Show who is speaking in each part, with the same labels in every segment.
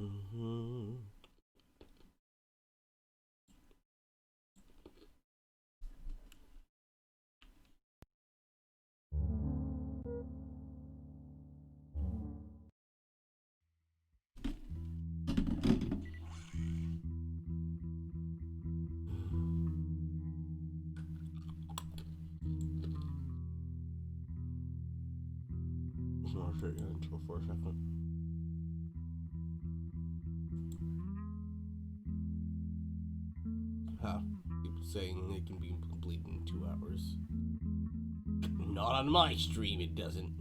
Speaker 1: Mm-hmm. Just want to shut your intro for a second. Ha. People saying it can be complete in 2 hours. Not on my stream, it doesn't.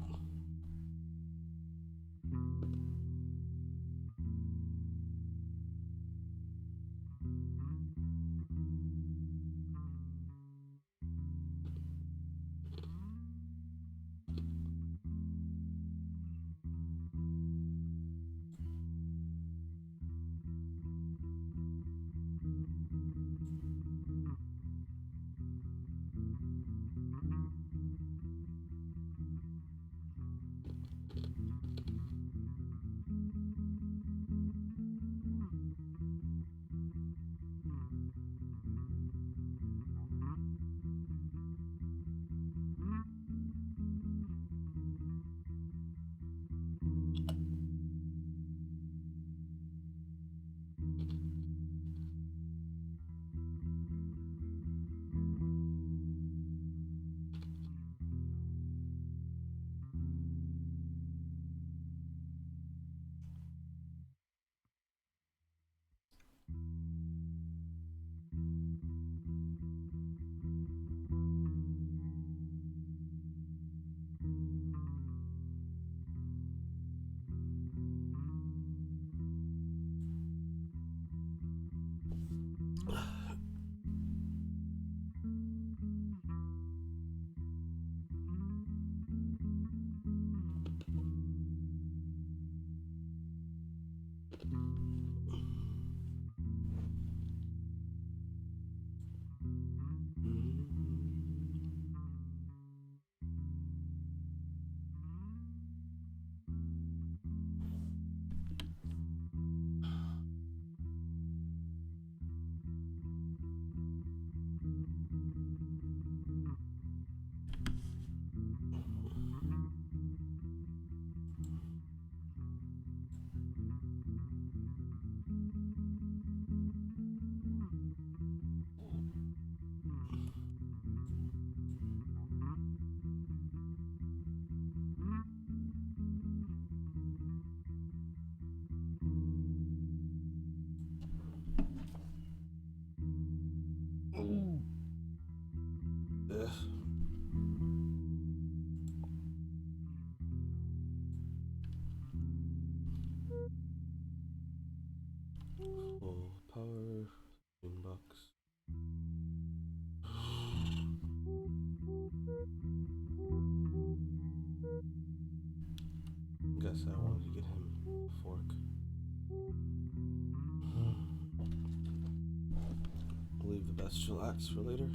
Speaker 1: Ugh. Full power inbox. Guess I wanted to get him a fork. Leave the best chillax for later.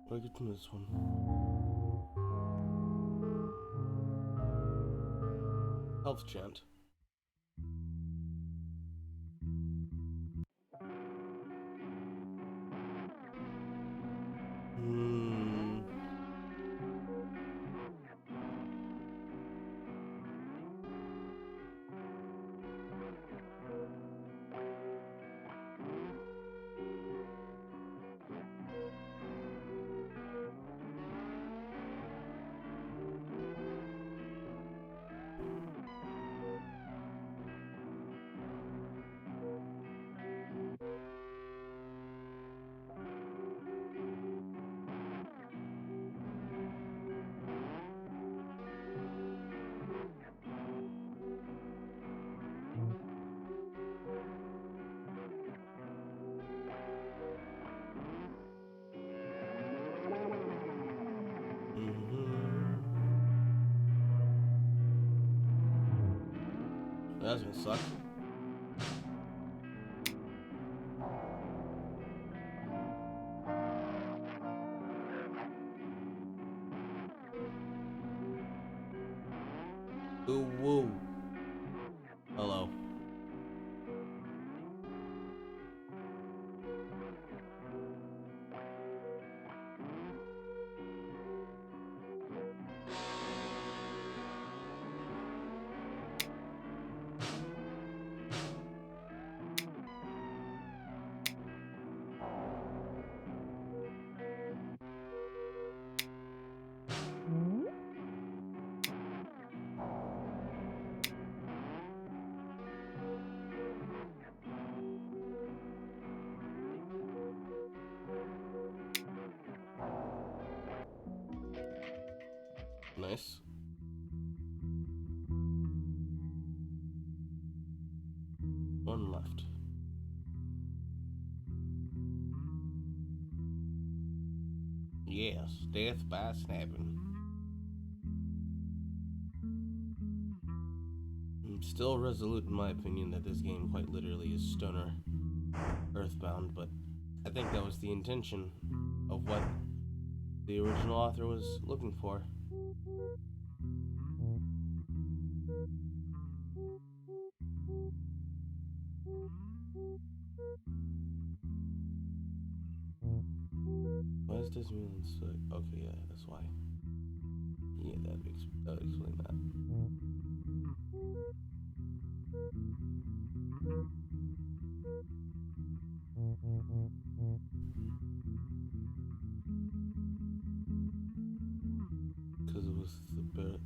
Speaker 1: What do I get from this one? Health chant. Hmm. That's gonna suck. Ooh, woo. Hello. Nice. One left. Yes, death by snapping. I'm still resolute in my opinion that this game quite literally is stoner Earthbound, but I think that was the intention of what the original author was looking for. Why is Disney so... Okay, yeah, that's why. Yeah, that would explain that.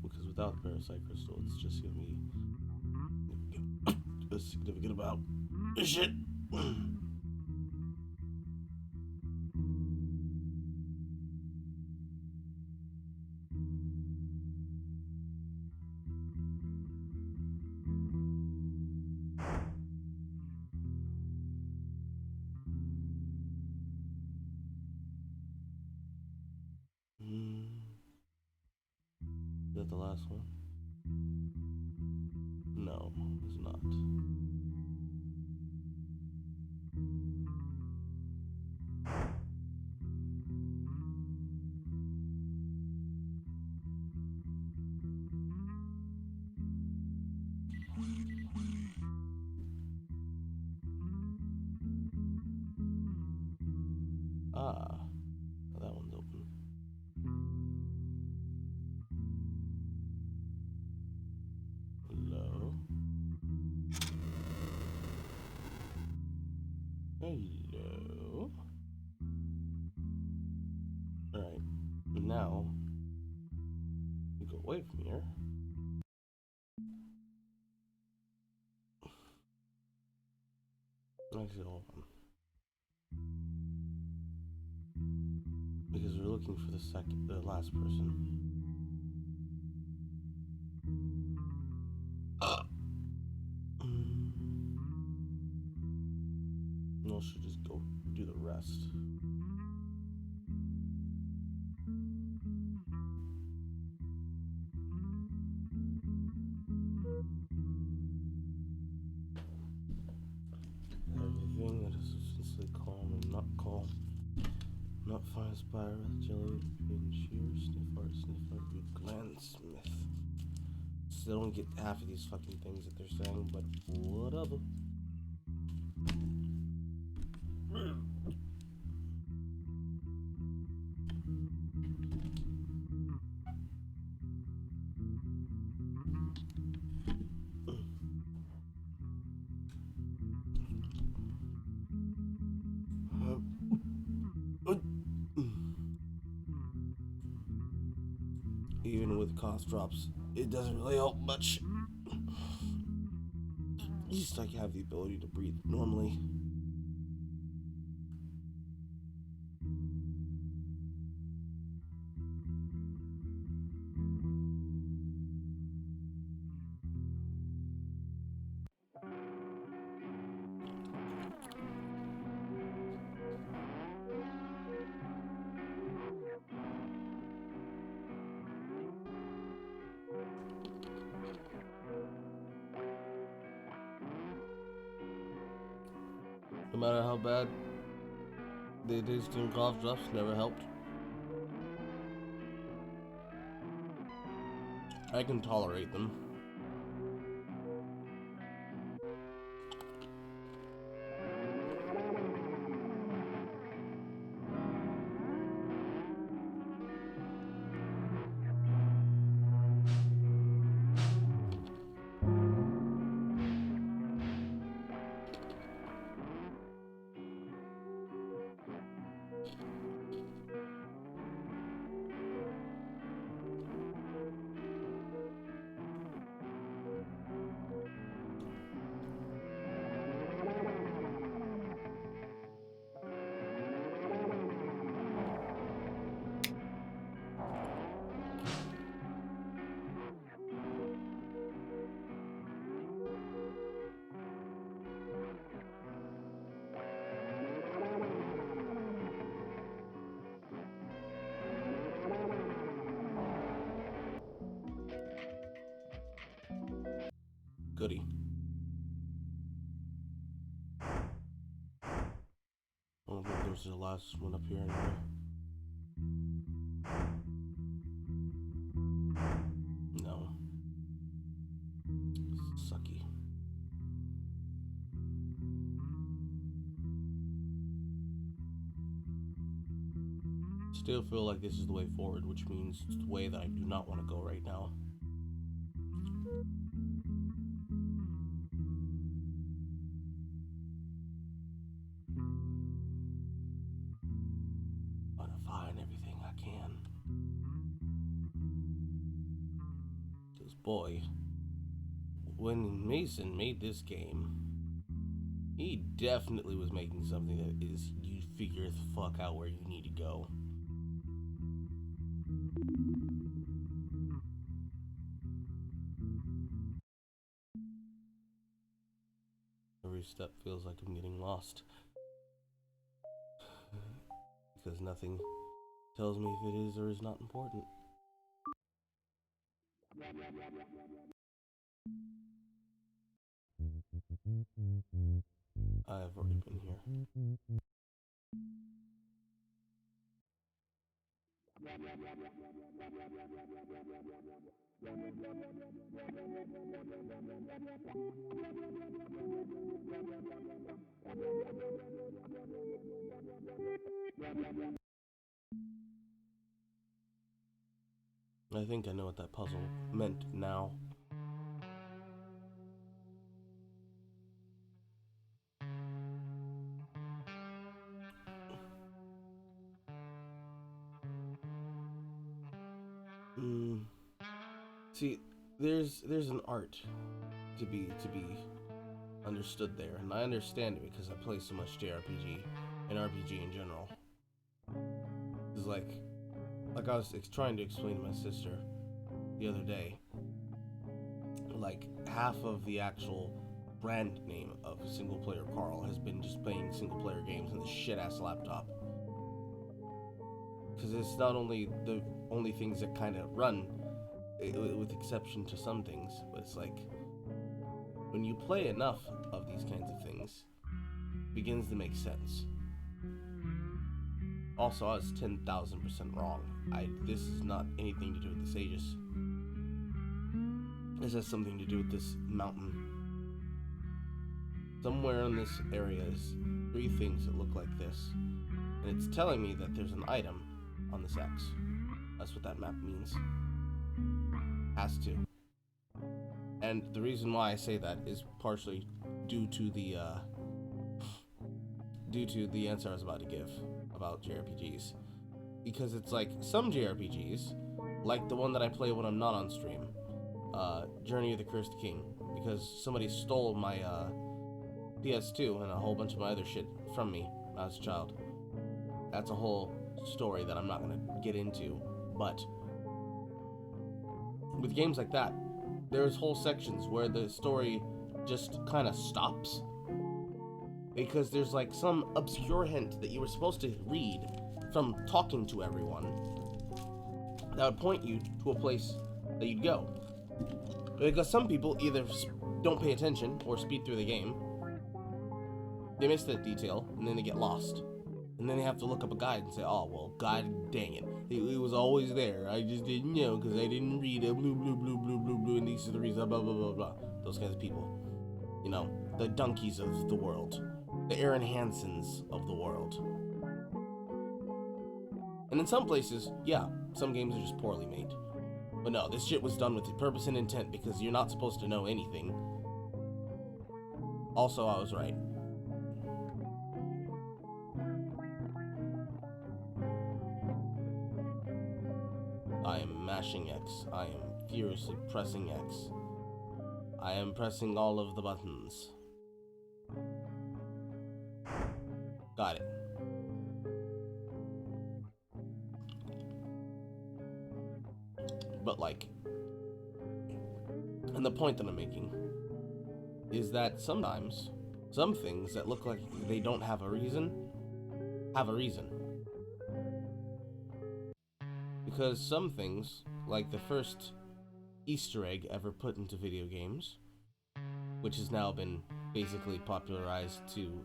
Speaker 1: Because without the parasite crystal, it's just gonna be a significant amount of shit. Is that the last one? No, it's not. Ah, that one's open. Hello? Hello? Alright, now you go away from here. Actually, hold on. Because we're looking for the last person. No, should just go do the rest. Everything that is essentially calm and not calm. Not fine spire, jelly, pin, shear, sniff art, root gland, smith. Still don't get half of these fucking things that they're saying, but whatever. Even with cost drops, it doesn't really help much. You just like have the ability to breathe normally. No matter how bad the tasting cough drops never helped. I can tolerate them. Goody. I don't think there's the last one up here anyway. No. Sucky. Still feel like this is the way forward, which means it's the way that I do not want to go right now. I'm gonna find everything I can. Because boy, when Mason made this game, he definitely was making something that is, you figure the fuck out where you need to go. Every step feels like I'm getting lost. Because nothing tells me if it is or is not important. I've already been here. I think I know what that puzzle meant now. See, there's an art to be understood there, and I understand it because I play so much JRPG and RPG in general. It's like I was trying to explain to my sister the other day, like half of the actual brand name of single player Carl has been just playing single player games on this shit ass laptop. Because it's not only the only things that kind of run, with exception to some things, but it's like when you play enough of these kinds of things, it begins to make sense. Also, I was 10,000% wrong. This is not anything to do with the Sages. This has something to do with this mountain. Somewhere in this area is 3 things that look like this, and it's telling me that there's an item on this X. That's what that map means. Has to. And the reason why I say that is partially due to the answer I was about to give about JRPGs. Because it's like some JRPGs, like the one that I play when I'm not on stream, Journey of the Cursed King, because somebody stole my PS2 and a whole bunch of my other shit from me when I was a child. That's a whole story that I'm not going to get into, but with games like that, there's whole sections where the story just kind of stops because there's like some obscure hint that you were supposed to read from talking to everyone that would point you to a place that you'd go. Because some people either don't pay attention or speed through the game, They miss that detail, and then they get lost. And then they have to look up a guide and say, oh, well, god dang it. It was always there. I just didn't know because I didn't read it. Blue, blue, blue, blue, blue, blue, and these are the reasons, blah, blah, blah, blah. Those kinds of people. You know, the donkeys of the world. The Aaron Hansons of the world. And in some places, yeah, some games are just poorly made. But no, this shit was done with purpose and intent because you're not supposed to know anything. Also, I was right. I am mashing X. I am furiously pressing X. I am pressing all of the buttons. Got it. But like, and the point that I'm making is that sometimes some things that look like they don't have a reason, have a reason. Because some things, like the first Easter egg ever put into video games, which has now been basically popularized to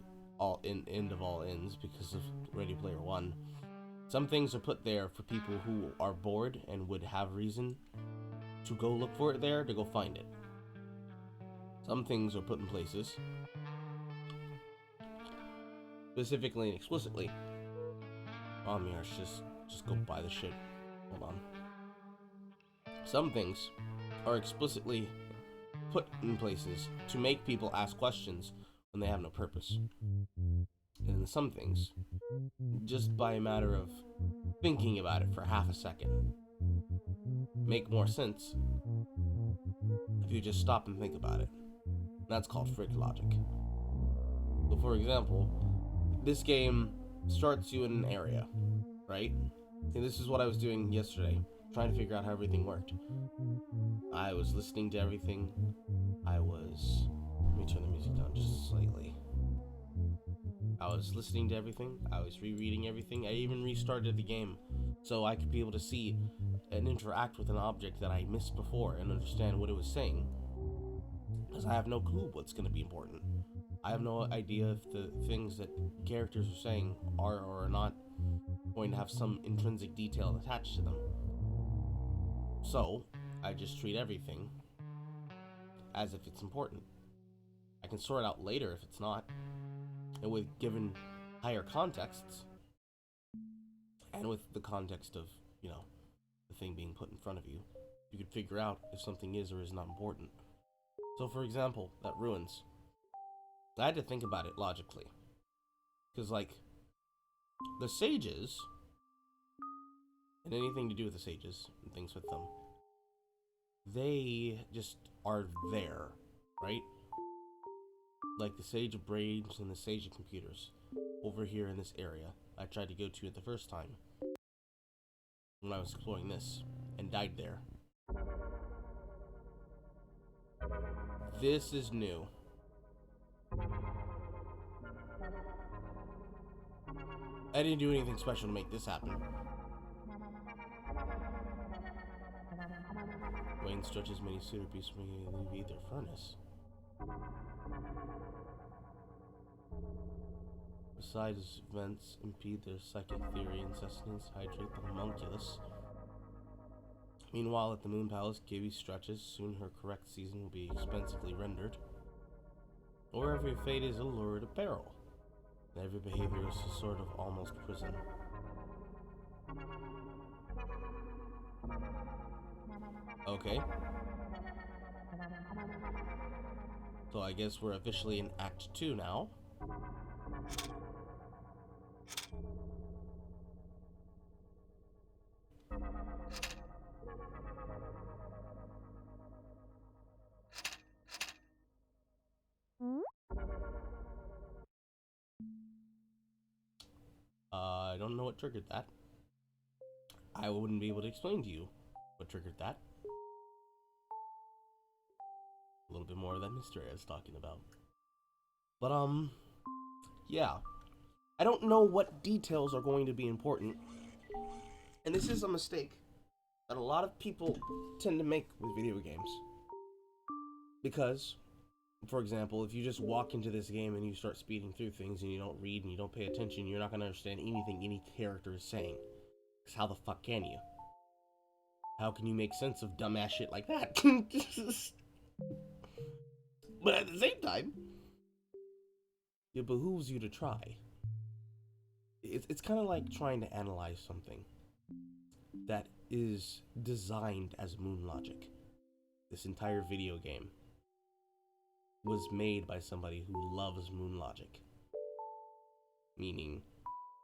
Speaker 1: end of all ends because of Ready Player One. Some things are put there for people who are bored and would have reason to go look for it there, to go find it. Some things are put in places, specifically and explicitly. Oh, Mirage, just go buy the shit. Hold on. Some things are explicitly put in places to make people ask questions when they have no purpose. And some things, just by a matter of thinking about it for half a second, make more sense if you just stop and think about it. That's called freak logic. So for example, this game starts you in an area, right? And this is what I was doing yesterday, trying to figure out how everything worked. I was listening to everything. Let me turn the music down just slightly. I was listening to everything. I was rereading everything. I even restarted the game so I could be able to see and interact with an object that I missed before and understand what it was saying. Because I have no clue what's going to be important. I have no idea if the things that characters are saying are or are not going to have some intrinsic detail attached to them. So, I just treat everything as if it's important. I can sort it out later if it's not. And with given higher contexts, and with the context of, you know, the thing being put in front of you, you could figure out if something is or is not important. So for example, that ruins. I had to think about it logically. Because, like, the sages, and anything to do with the sages, and things with them, they just are there, right? Like the sage of brains and the sage of computers, over here in this area, I tried to go to it the first time, when I was exploring this, and died there. This is new. I didn't do anything special to make this happen. Wayne stretches many suitor pieces from alleviate their furnace. Besides, vents impede their psychic theory and sustenance hydrate the homunculus. Meanwhile, at the Moon Palace, Gibby stretches. Soon her correct season will be expensively rendered. Or every fate is a lurid apparel. And every behavior is a sort of almost prison. Okay. So I guess we're officially in Act 2 now. I don't know what triggered that. I wouldn't be able to explain to you what triggered that. A little bit more of that mystery I was talking about. But, yeah. I don't know what details are going to be important. And this is a mistake that a lot of people tend to make with video games. Because For example, if you just walk into this game and you start speeding through things and you don't read and you don't pay attention, you're not going to understand anything any character is saying. Because how the fuck can you? How can you make sense of dumbass shit like that? But at the same time, it behooves you to try. It's kind of like trying to analyze something that is designed as moon logic. This entire video game was made by somebody who loves moon logic. Meaning,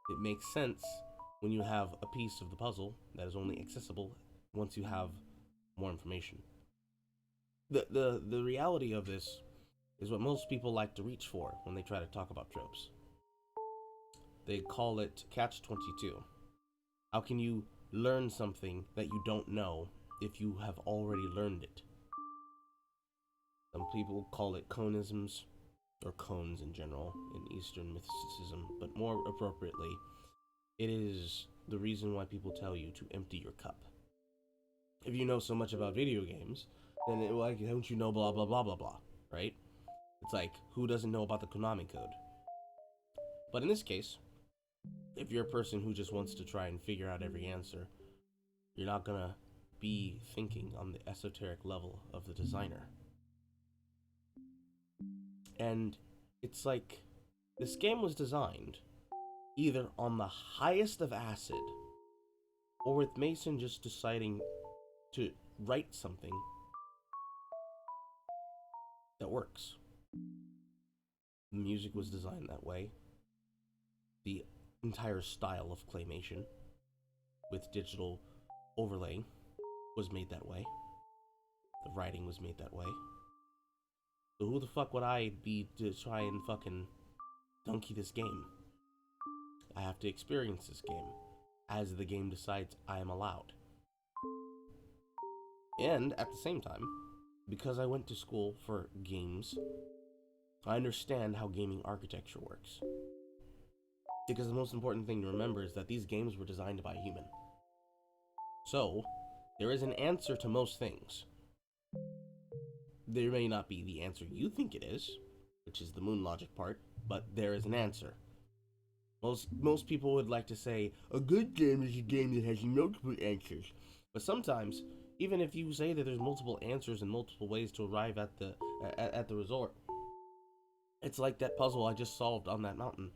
Speaker 1: it makes sense when you have a piece of the puzzle that is only accessible once you have more information. The reality of this is what most people like to reach for when they try to talk about tropes. They call it catch-22. How can you learn something that you don't know if you have already learned it? Some people call it conisms, or cones in general, in Eastern mysticism, but more appropriately, it is the reason why people tell you to empty your cup. If you know so much about video games, then don't you know blah blah blah blah blah, right? It's like, who doesn't know about the Konami code? But in this case, if you're a person who just wants to try and figure out every answer, you're not gonna be thinking on the esoteric level of the designer. And it's like, this game was designed either on the highest of acid, or with Mason just deciding to write something that works. The music was designed that way. The entire style of claymation with digital overlay was made that way. The writing was made that way. So who the fuck would I be to try and fucking donkey this game? I have to experience this game as the game decides I am allowed. And at the same time, because I went to school for games, I understand how gaming architecture works. Because the most important thing to remember is that these games were designed by a human. So, there is an answer to most things. There may not be the answer you think it is, which is the moon logic part, but there is an answer. Most people would like to say, a good game is a game that has multiple answers. But sometimes, even if you say that there's multiple answers and multiple ways to arrive at the resort, it's like that puzzle I just solved on that mountain.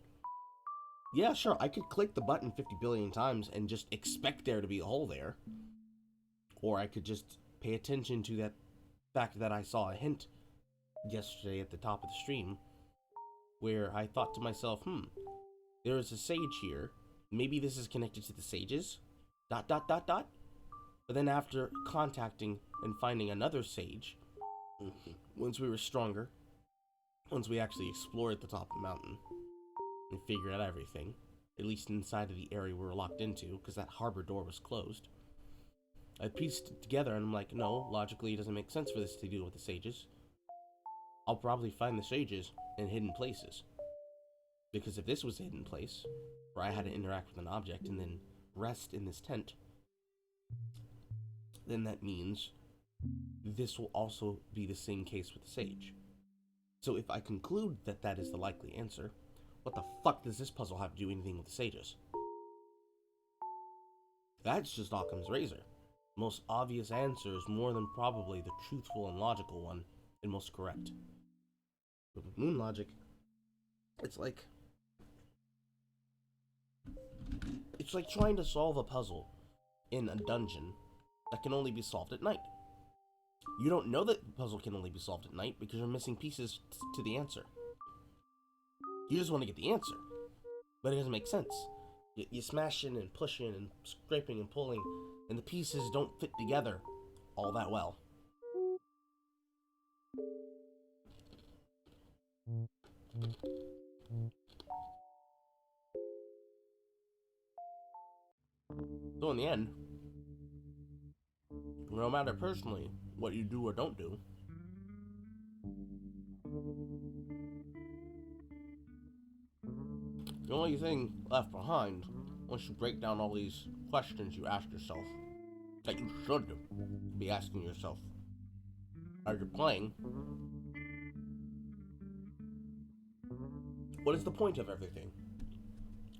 Speaker 1: Yeah, sure, I could click the button 50 billion times and just expect there to be a hole there. Or I could just pay attention to that fact that I saw a hint yesterday at the top of the stream, where I thought to myself, there is a sage here. Maybe this is connected to the sages? ... But then after contacting and finding another sage, once we were stronger, once we actually explored the top of the mountain and figured out everything, at least inside of the area we were locked into, because that harbor door was closed, I pieced it together and I'm like, no, logically it doesn't make sense for this to deal with the sages. I'll probably find the sages in hidden places. Because if this was a hidden place, where I had to interact with an object and then rest in this tent, then that means this will also be the same case with the sage. So if I conclude that that is the likely answer, what the fuck does this puzzle have to do anything with the sages? That's just Occam's razor. The most obvious answer is more than probably the truthful and logical one, and most correct. But with moon logic, it's like trying to solve a puzzle in a dungeon that can only be solved at night. You don't know that the puzzle can only be solved at night because you're missing pieces to the answer. You just want to get the answer, but it doesn't make sense. You're smashing and pushing and scraping and pulling, and the pieces don't fit together all that well. So in the end, no matter personally what you do or don't do, the only thing left behind, once you break down all these questions you ask yourself, that you should be asking yourself as you're playing, What is the point of everything?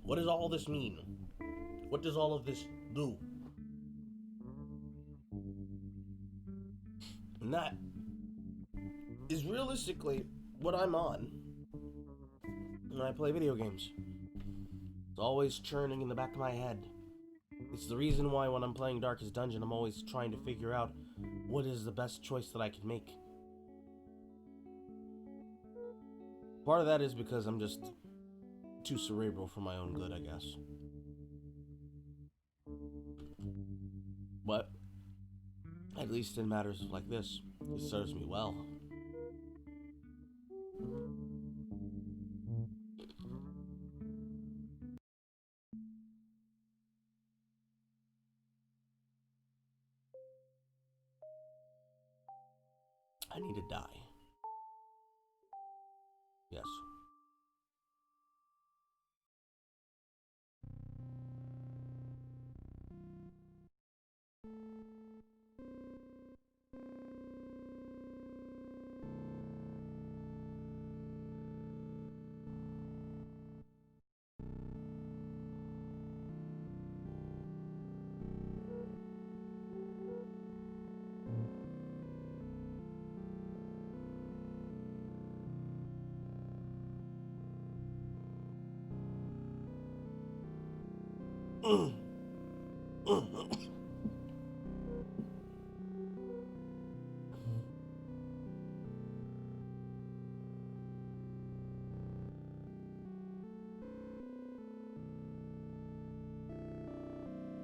Speaker 1: What does all this mean? What does all of this do? And that is realistically what I'm on when I play video games. It's always churning in the back of my head. It's the reason why when I'm playing Darkest Dungeon, I'm always trying to figure out what is the best choice that I can make. Part of that is because I'm just too cerebral for my own good, I guess. But at least in matters like this, it serves me well. I need to die. Yes.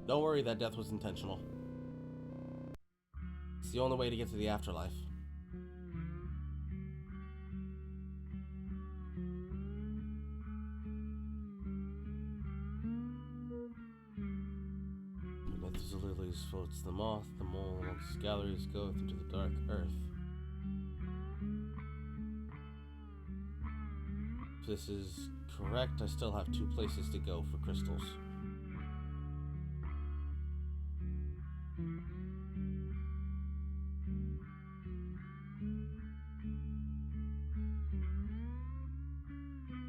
Speaker 1: Don't worry, that death was intentional. It's the only way to get to the afterlife. As the lilies floats the moth, the mole amongst galleries goeth into the dark earth. If this is correct, I still have 2 places to go for crystals.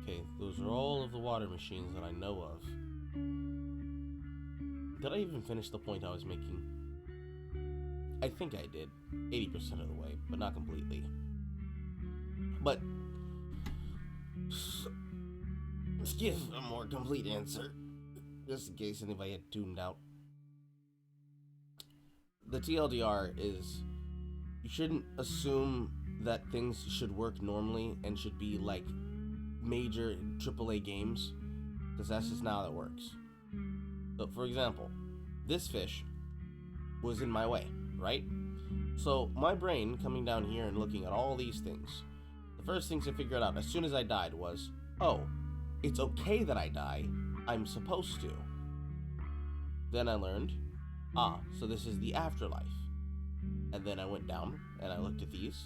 Speaker 1: Okay, those are all of the water machines that I know of. Did I even finish the point I was making? I think I did, 80% of the way, but not completely. But let's give a more complete answer, just in case anybody had tuned out. The TLDR is, you shouldn't assume that things should work normally and should be like major AAA games, because that's just not how it works. So, for example, this fish was in my way, right? So, my brain coming down here and looking at all these things, the first things I figured out as soon as I died was, oh, it's okay that I die, I'm supposed to. Then I learned, so this is the afterlife. And then I went down, and I looked at these,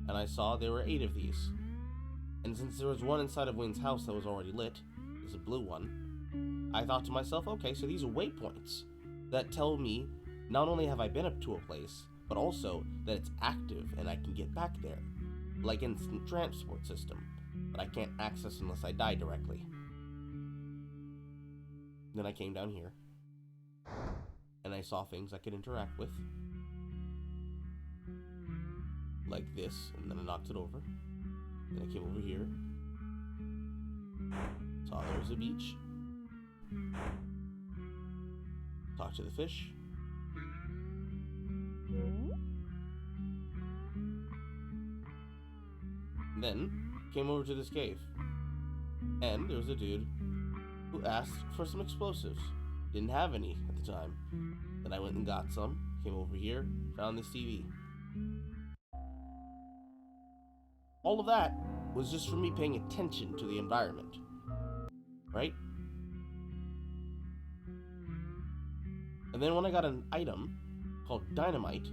Speaker 1: and I saw there were 8 of these. And since there was one inside of Wayne's house that was already lit, there's a blue one, I thought to myself, okay, so these are waypoints that tell me not only have I been up to a place, but also that it's active and I can get back there, like instant transport system, but I can't access unless I die directly. Then I came down here, and I saw things I could interact with, like this, and then I knocked it over. Then I came over here, saw there was a beach, talked to the fish, then came over to this cave, and there was a dude who asked for some explosives. Didn't have any at the time. Then I went and got some, came over here, found this TV. All of that was just from me paying attention to the environment, right? And then when I got an item called dynamite,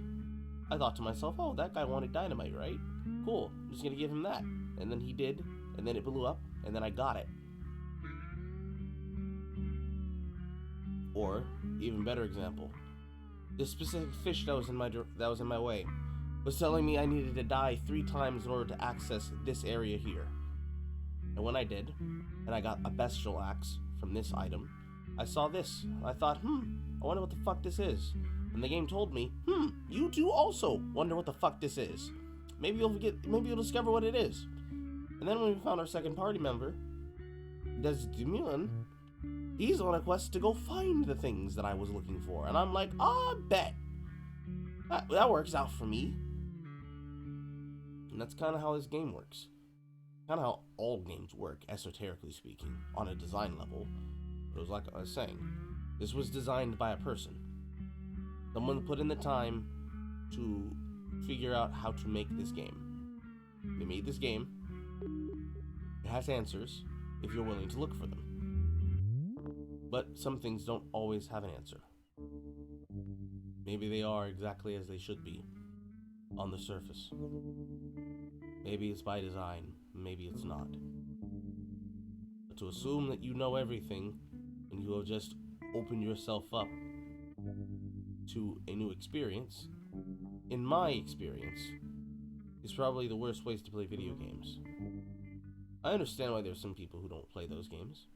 Speaker 1: I thought to myself, oh, that guy wanted dynamite, right? Cool, I'm just gonna give him that. And then he did, and then it blew up, and then I got it. Or, even better example, this specific fish that was in my way was telling me I needed to die 3 times in order to access this area here. And when I did, and I got a bestial axe from this item, I saw this. I thought, I wonder what the fuck this is. And the game told me, you too also wonder what the fuck this is. Maybe you'll discover what it is. And then when we found our second party member, Desdemon, he's on a quest to go find the things that I was looking for. And I'm like, bet. That works out for me. And that's kind of how this game works. Kind of how all games work, esoterically speaking, on a design level. But it was like I was saying, this was designed by a person. Someone put in the time to figure out how to make this game. They made this game. It has answers if you're willing to look for them. But some things don't always have an answer. Maybe they are exactly as they should be on the surface. Maybe it's by design, maybe it's not. But to assume that you know everything and you have just opened yourself up to a new experience, in my experience, is probably the worst ways to play video games. I understand why there's some people who don't play those games.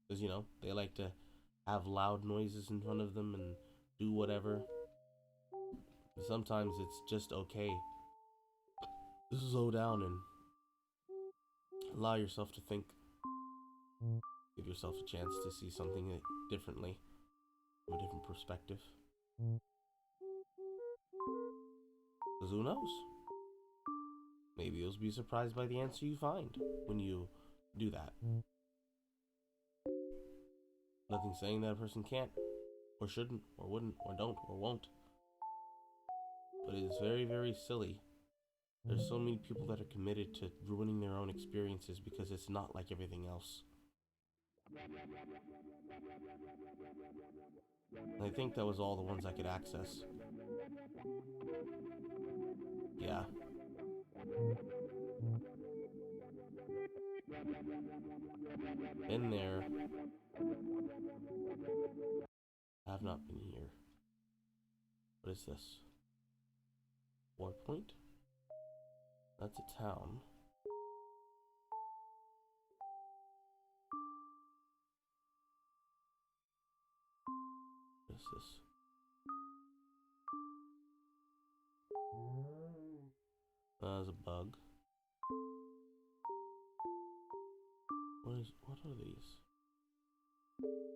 Speaker 1: Because, they like to have loud noises in front of them and do whatever. Sometimes it's just okay to slow down and allow yourself to think. Give yourself a chance to see something differently, from a different perspective. Because who knows? Maybe you'll be surprised by the answer you find when you do that. Nothing saying that a person can't, or shouldn't, or wouldn't, or don't, or won't. But it is very, very silly. There's so many people that are committed to ruining their own experiences because it's not like everything else. And I think that was all the ones I could access. Yeah. Been there. Have not been here. What is this? War Point? That's a town. What is this? There's a bug. What are these?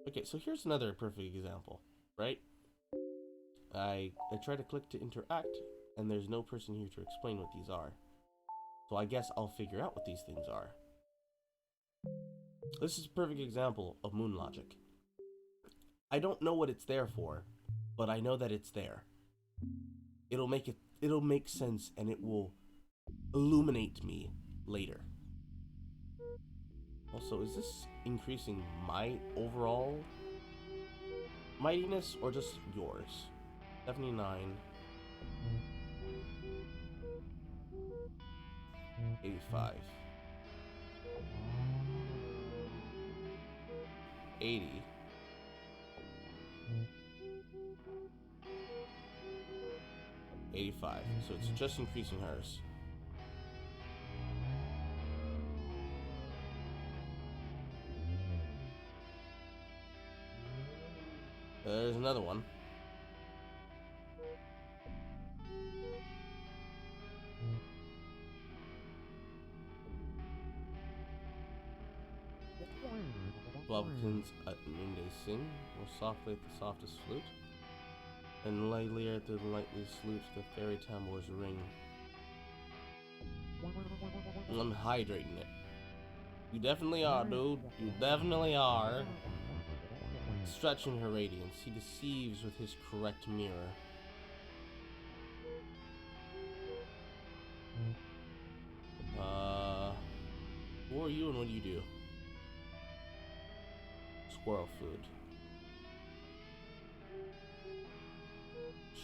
Speaker 1: Okay, so here's another perfect example, right? I try to click to interact, and there's no person here to explain what these are. So I guess I'll figure out what these things are. This is a perfect example of moon logic. I don't know what it's there for, but I know that it's there. It'll make sense, and it will illuminate me later. Also, is this increasing my overall mightiness or just yours? 79. 85. 80. 85. So it's just increasing hers. There's another one. Bumpkins at noonday sing, more softly at the softest flute, and lightlier at the lightliest flute the fairy tambours ring. I'm hydrating it. You definitely are, dude. You definitely are. Stretching her radiance, he deceives with his correct mirror. Who are you and what do you do? Squirrel food.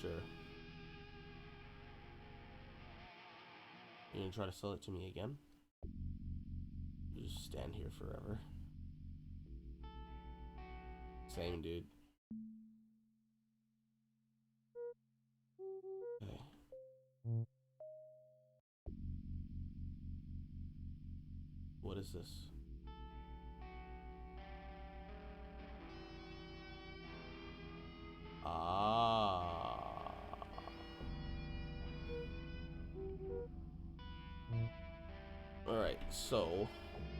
Speaker 1: Sure. You gonna try to sell it to me again? You just stand here forever. Same, dude. Okay. What is this? Alright, so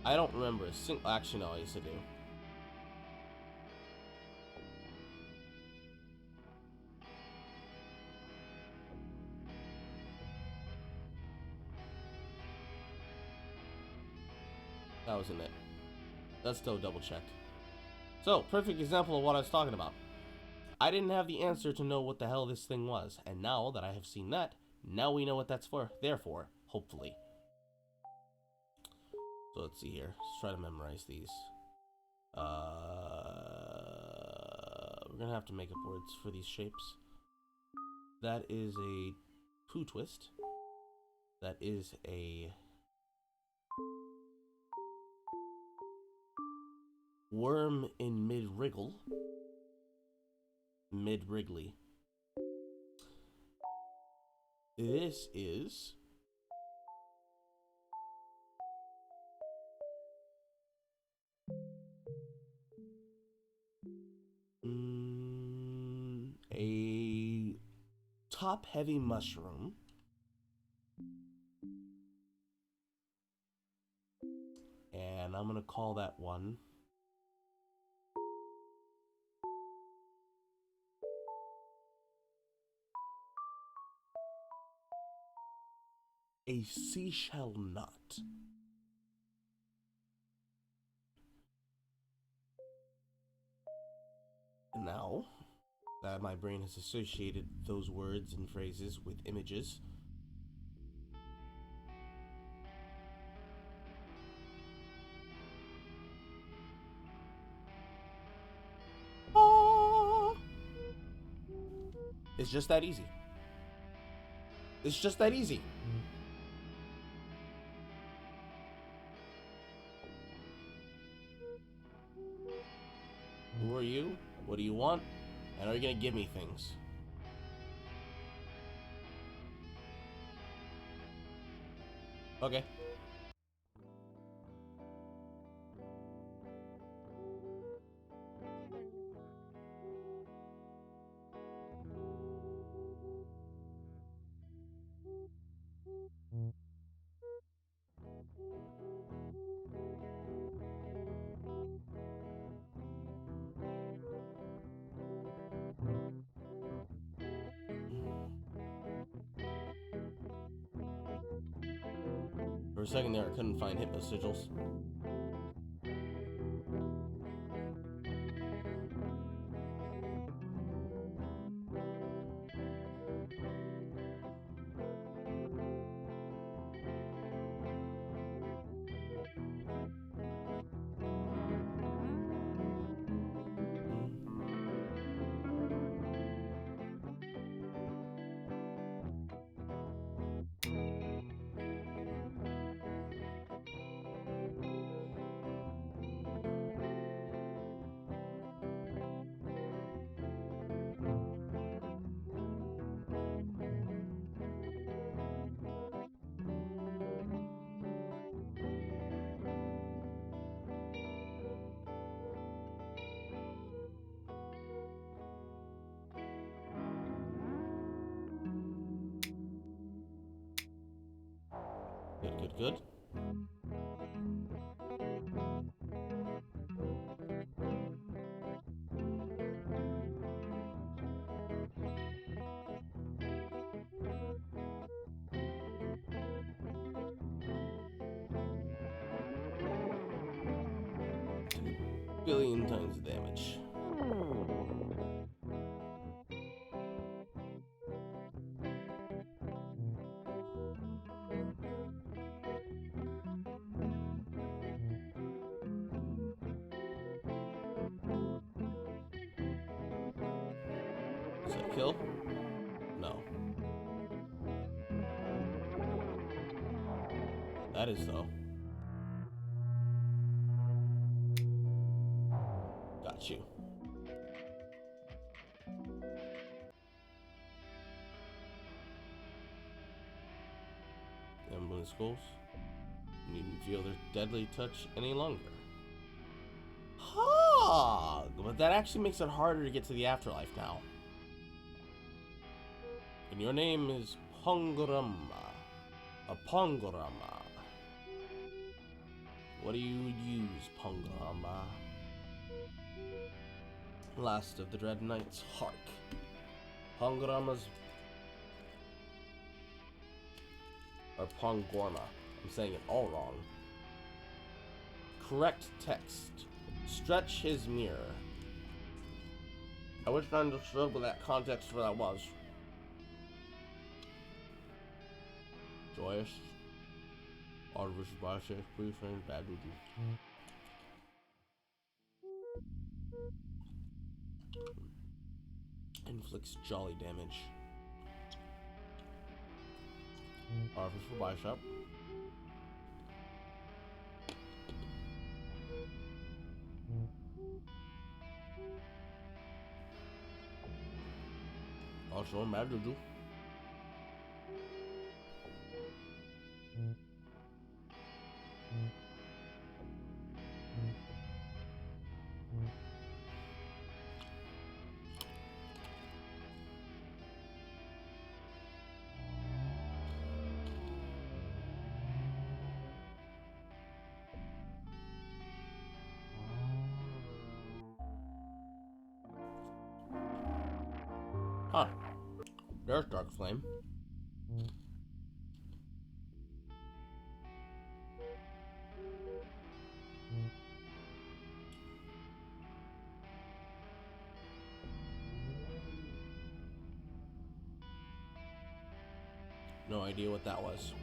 Speaker 1: I don't remember a single. Actually, no, yes, I do. That wasn't it. Let's still double check. So, perfect example of what I was talking about. I didn't have the answer to know what the hell this thing was, and now that I have seen that, now we know what that's for. Therefore, hopefully. So let's see here. Let's try to memorize these. We're gonna have to make up words for these shapes. That is a poo twist. That is a worm in mid-wriggle. Mid-wriggly. This is a top-heavy mushroom. And I'm gonna call that one a seashell nut. And now that my brain has associated those words and phrases with images, it's just that easy. It's just that easy. Who are you? What do you want? And are you gonna give me things? Okay. For a second there, I couldn't find hypno sigils. Good, good, good. Billion times the damage. Is that a kill? No. That is though. Got you. Emblem skulls. Needn't feel their deadly touch any longer. Hog! But that actually makes it harder to get to the afterlife now. And your name is Pongorama. A Pongorama. What do you use, Pongama? Last of the Dread Knights, hark. Pongorama's... or Pongorma. I'm saying it all wrong. Correct text. Stretch his mirror. I wish I understood what that context for that was. Joyous. Artificial bioshock, pre-framed, bad movie. Inflicts jolly damage. Artificial bioshock. Also, mad juju. Huh. There's Dark Flame. No idea what that was.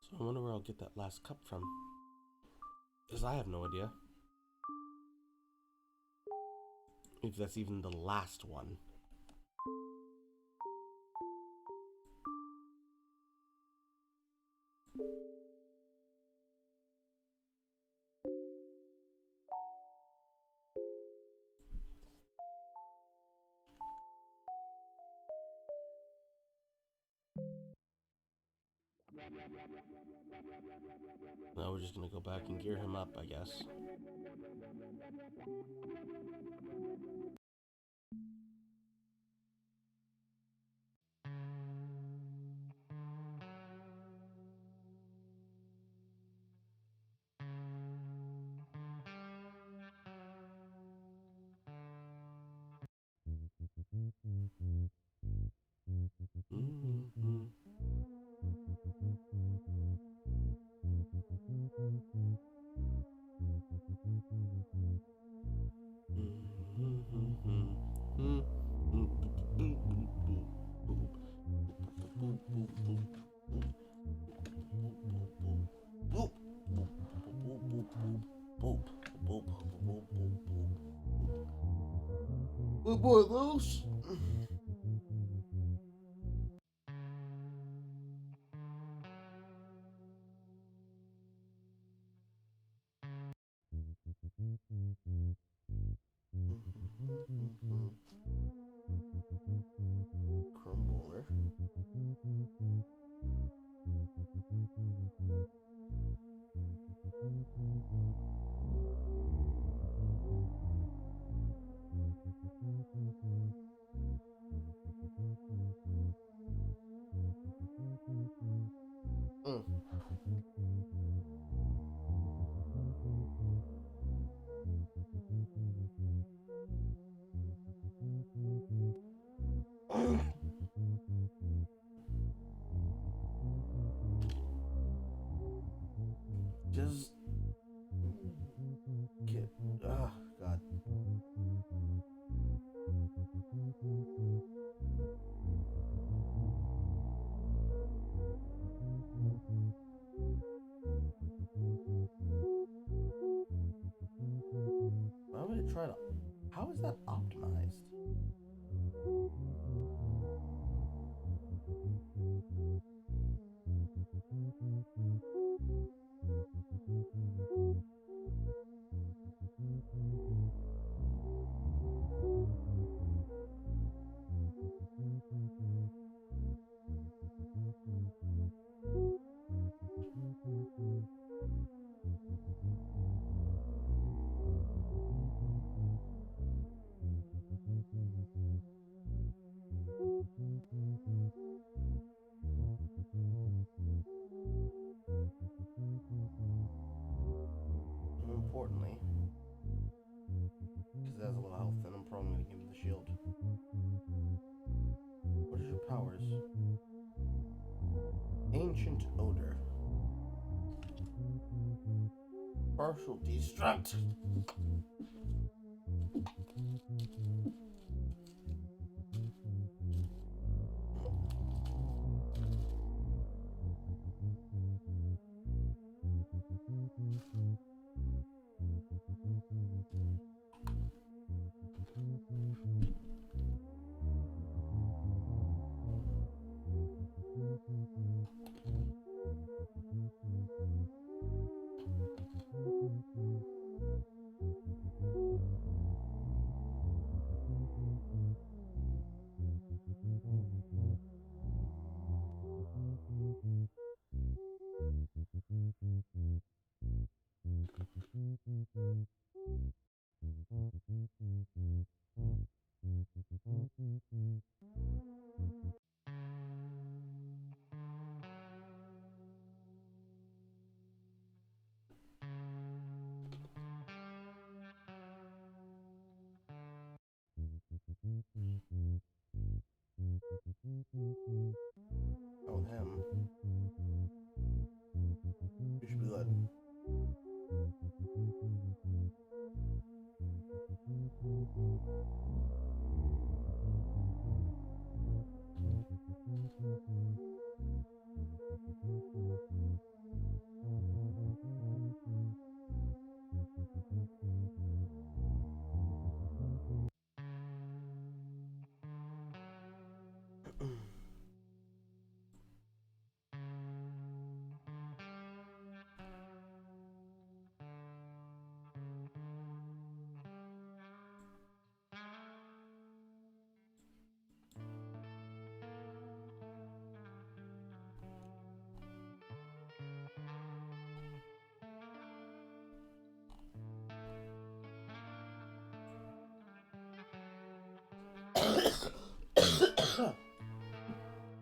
Speaker 1: So I wonder where I'll get that last cup from. Because I have no idea. If that's even the last one. Now we're just gonna go back and gear him up, I guess. What boy loose? Crumbler. Just get. Oh, God. Why would it try to. How is that optimized? Pungent odor. Partial destruct. Oh, him. You should be good.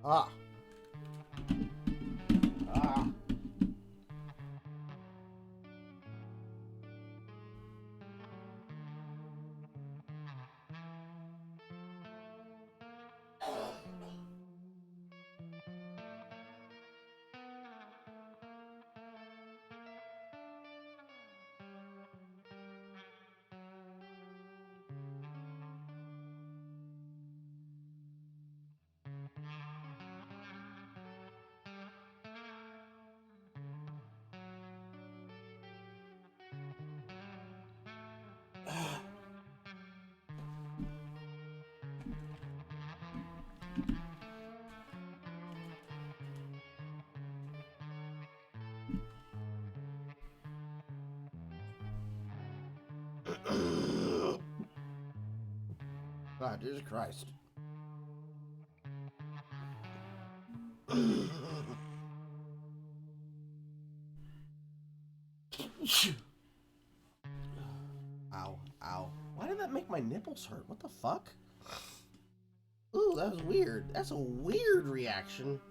Speaker 1: Ah. Ah. God, Jesus Christ. Ow, ow. Why did that make my nipples hurt? What the fuck? Ooh, that was weird. That's a weird reaction.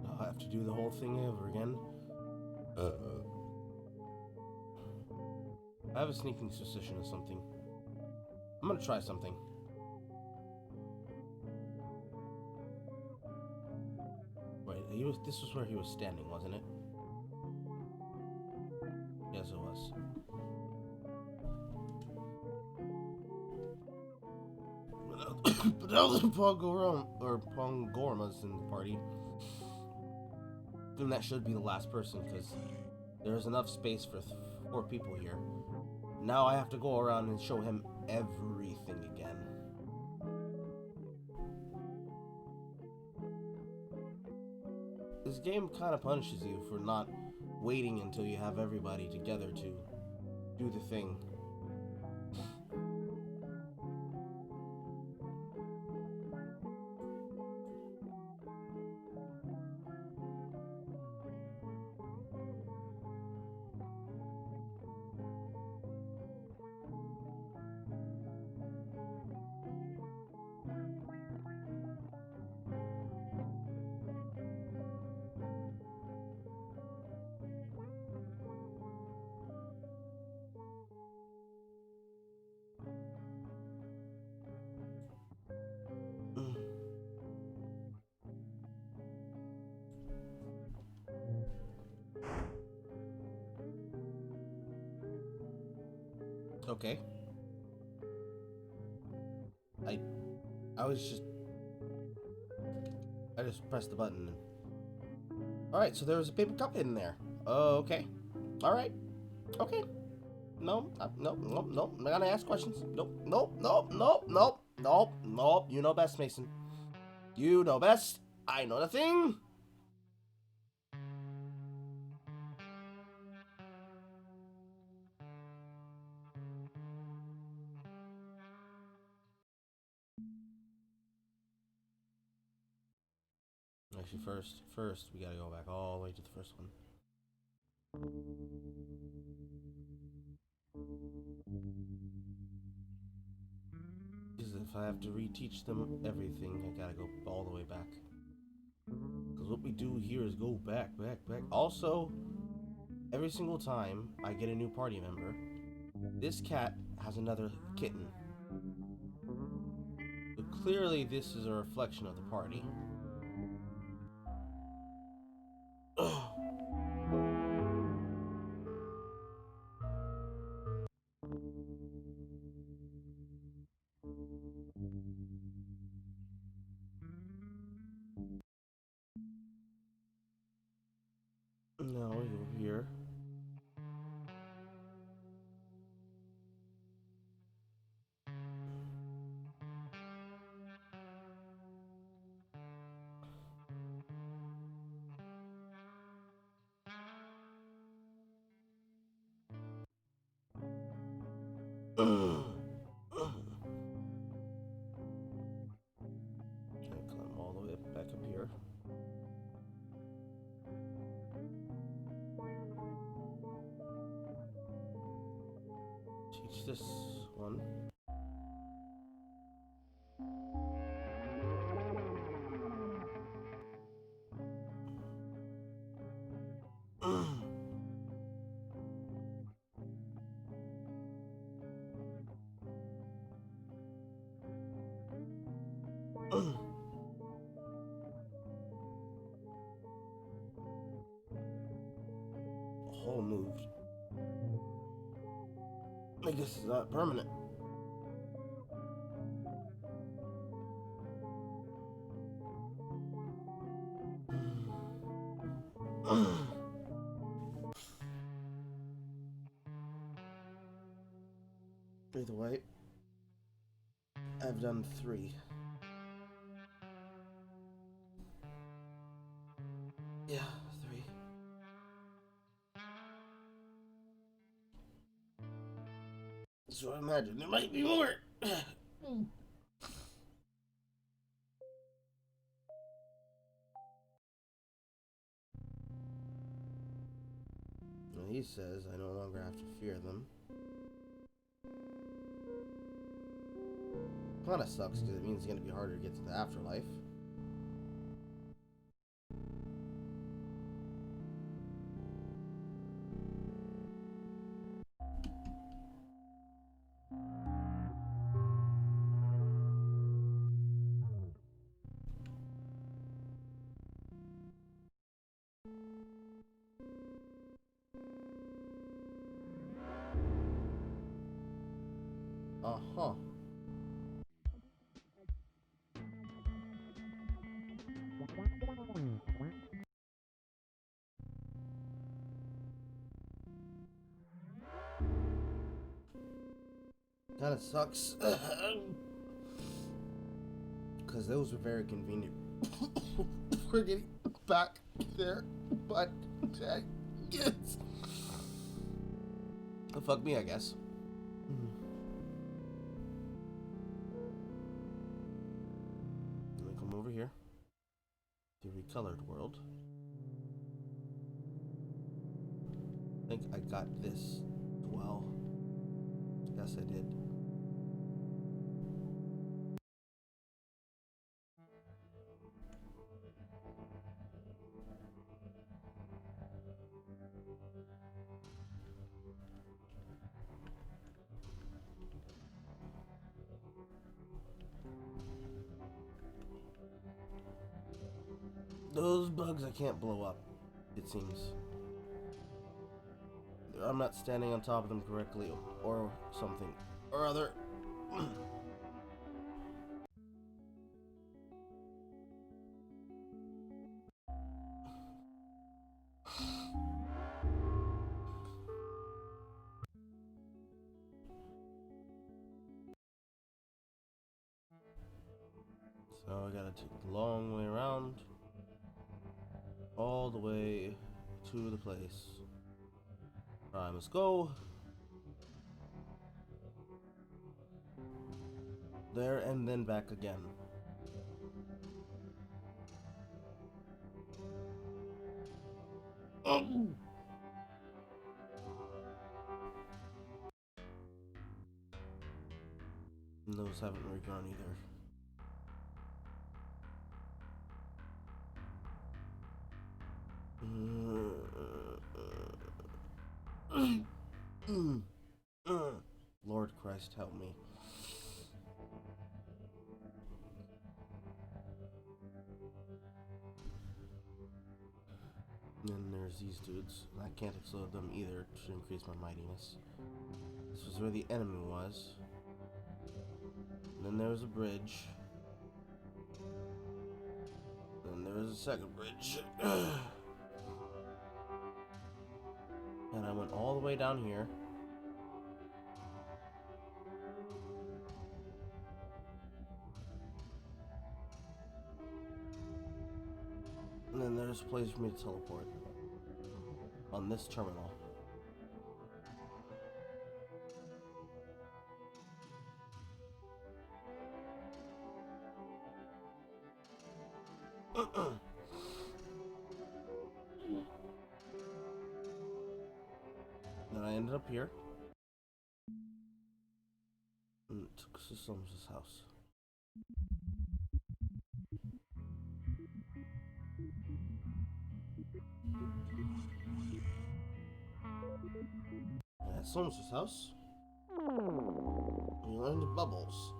Speaker 1: I'll have to do the whole thing over again. I have a sneaking suspicion of something. I'm gonna try something. Wait, this was where he was standing, wasn't it? Yes, it was. But now the Pongorma's in the party. And that should be the last person, because there's enough space for 4 people here. Now I have to go around and show him everything again. This game kind of punishes you for not waiting until you have everybody together to do the thing. Okay. I was just... I just pressed the button. Alright, so there was a paper cup in there. Okay. Alright. Okay. No, nope, nope, nope. I'm not gonna ask questions. Nope, nope, nope, nope, nope, nope, nope. You know best, Mason. You know best. I know nothing. Actually, first, we gotta go back all the way to the first one. Because if I have to reteach them everything, I gotta go all the way back. Because what we do here is go back. Also, every single time I get a new party member, this cat has another kitten. So clearly this is a reflection of the party. Now we go here. And climb all the way back up here. Teach this one. Hole moved. I guess it's not permanent. Either way, I've done 3. Yeah, 3. So I imagine there might be more. Well, he says I no longer have to fear them. Kinda sucks because it means it's gonna be harder to get to the afterlife. Uh-huh. Kinda sucks. Because those were very convenient. We're getting back there, but yes. Fuck me, I guess. Let me come over here. The recolored world. I think I got this as well. Yes, I did. Those bugs I can't blow up, it seems. I'm not standing on top of them correctly, or something or other. So I gotta take the long way around, all the way to the place where I must go. There and then back again. And those haven't regrown either. Lord Christ, help me. And then there's these dudes. I can't explode them either to increase my mightiness. This was where the enemy was. And then there was a bridge. Then there was a second bridge. And I went all the way down here. And then there's a place for me to teleport. On this terminal. Then I ended up here. And took us to Somers's house. At Somers's house, we learned bubbles.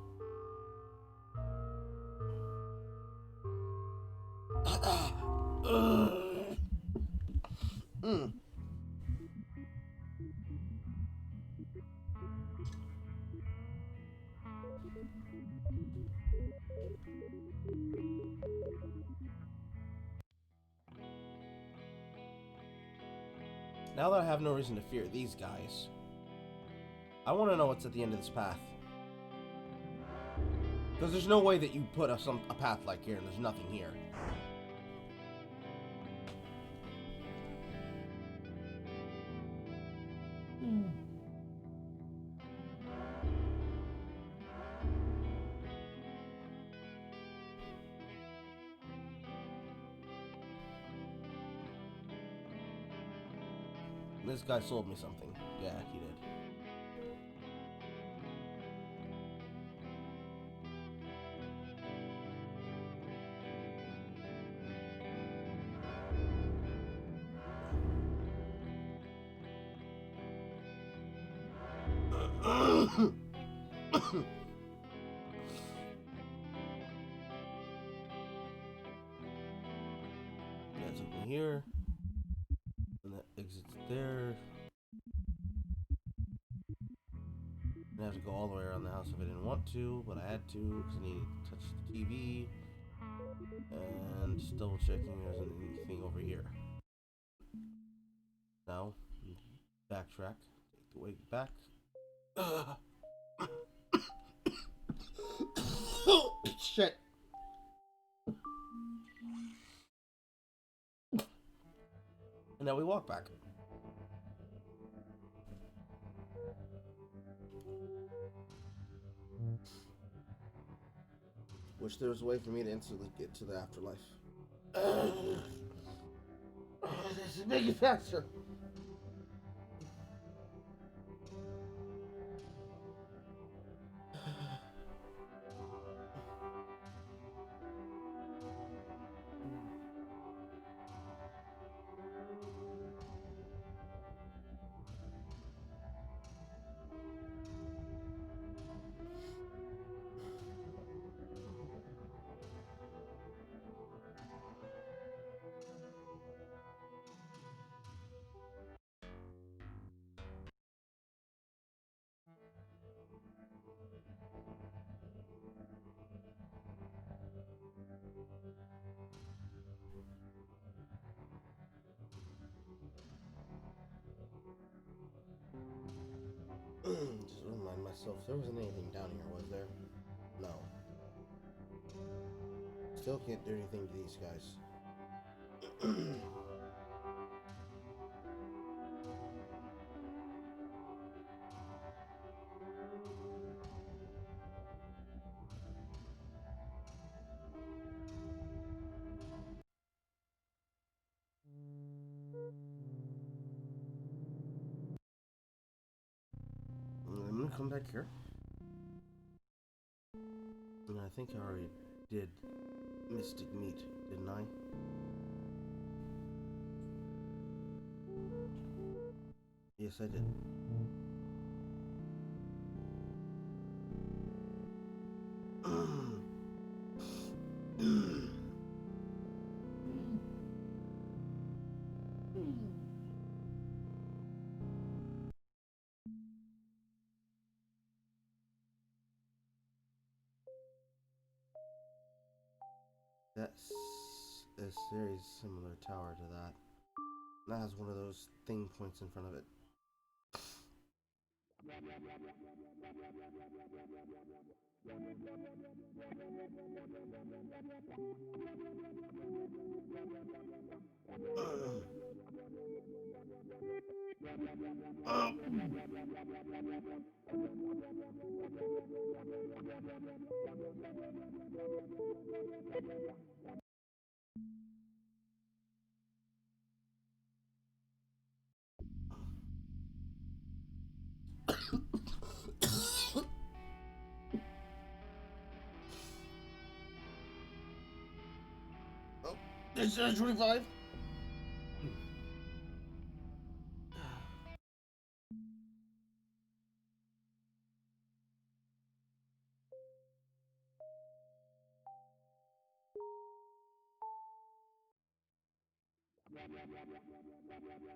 Speaker 1: Now that I have no reason to fear these guys, I want to know what's at the end of this path. Because there's no way that you put a path like here and there's nothing here. This guy sold me something. Yeah, he did. That took me here. And that exits there. I have to go all the way around the house if I didn't want to, but I had to because I needed to touch the TV. And just double checking there isn't anything over here. Now, backtrack. Take the way back. Shit. And now we walk back. Wish there was a way for me to instantly get to the afterlife. This is making faster. myself, there wasn't anything down here, was there? No. Still can't do anything to these guys. I'm gonna come back here. And I think I already did Mystic Meat, didn't I? Yes, I did. That's a very similar tower to that. That has one of those thing points in front of it. Oh, it's 25.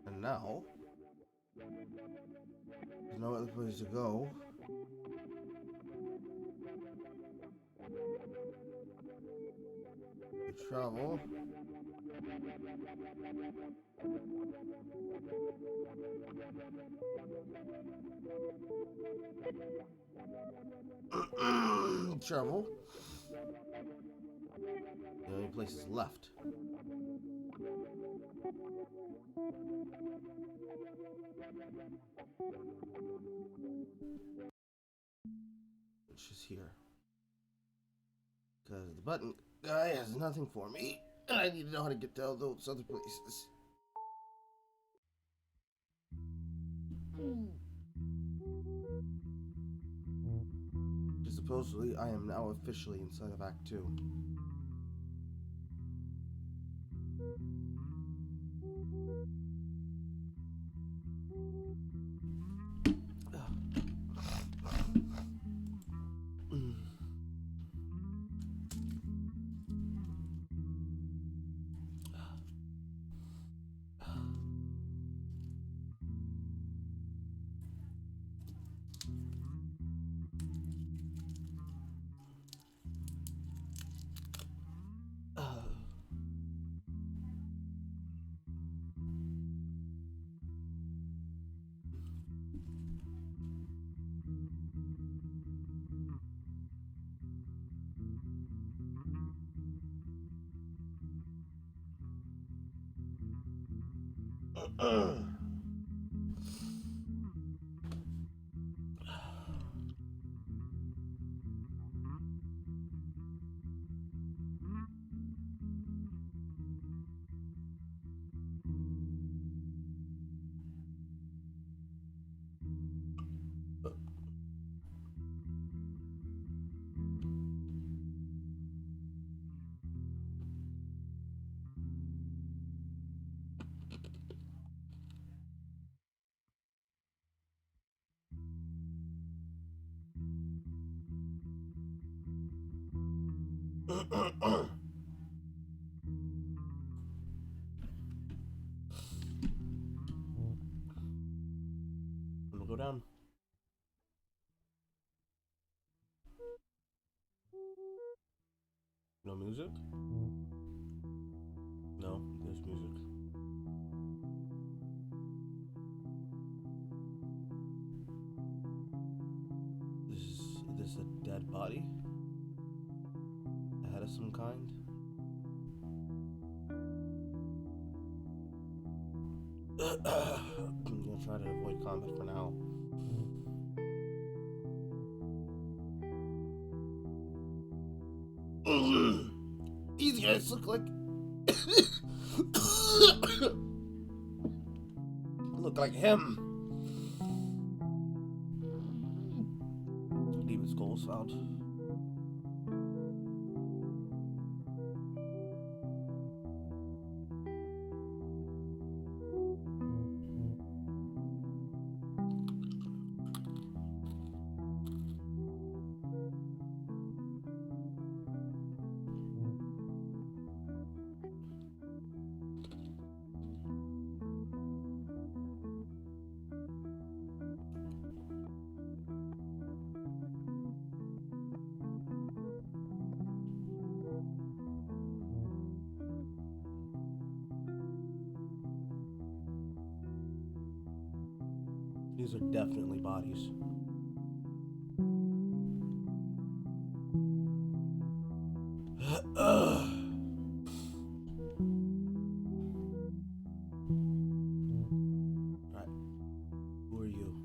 Speaker 1: And now, there's no other place to go. We travel. Travel. The only place is left. Which is here. Because the button guy has nothing for me. And I need to know how to get to all those other places. Supposedly, I am now officially inside of Act 2. I'm gonna go down. No music? No, there's music. dead body? A head of some kind? I'm gonna try to avoid combat for now. These guys look like look like him. Demon skulls found. These are definitely bodies. Alright. Who are you?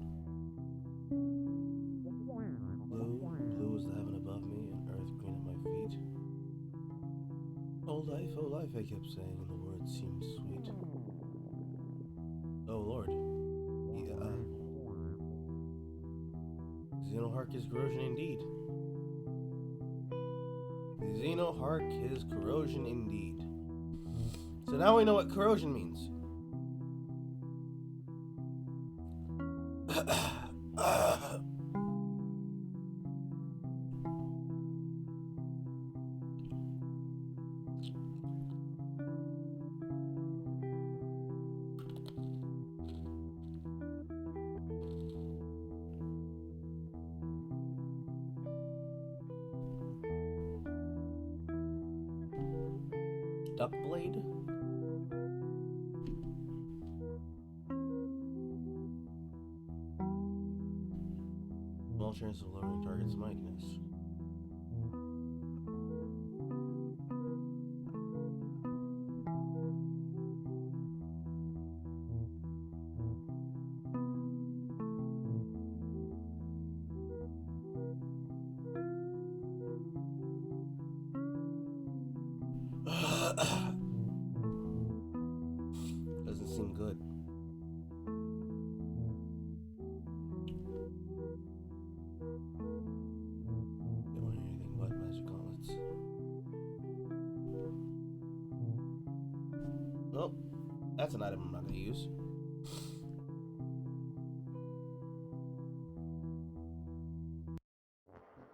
Speaker 1: Blue is the heaven above me, and earth green at my feet. Oh life, I kept saying, and the words seemed sweet. Oh Lord. Xenohark is corrosion indeed. Xenohark is corrosion indeed. So now we know what corrosion means. Duck blade? Small chance of lowering target's mightiness. Doesn't seem good. Don't want anything but magic gauntlets. Well, that's an item I'm not going to use.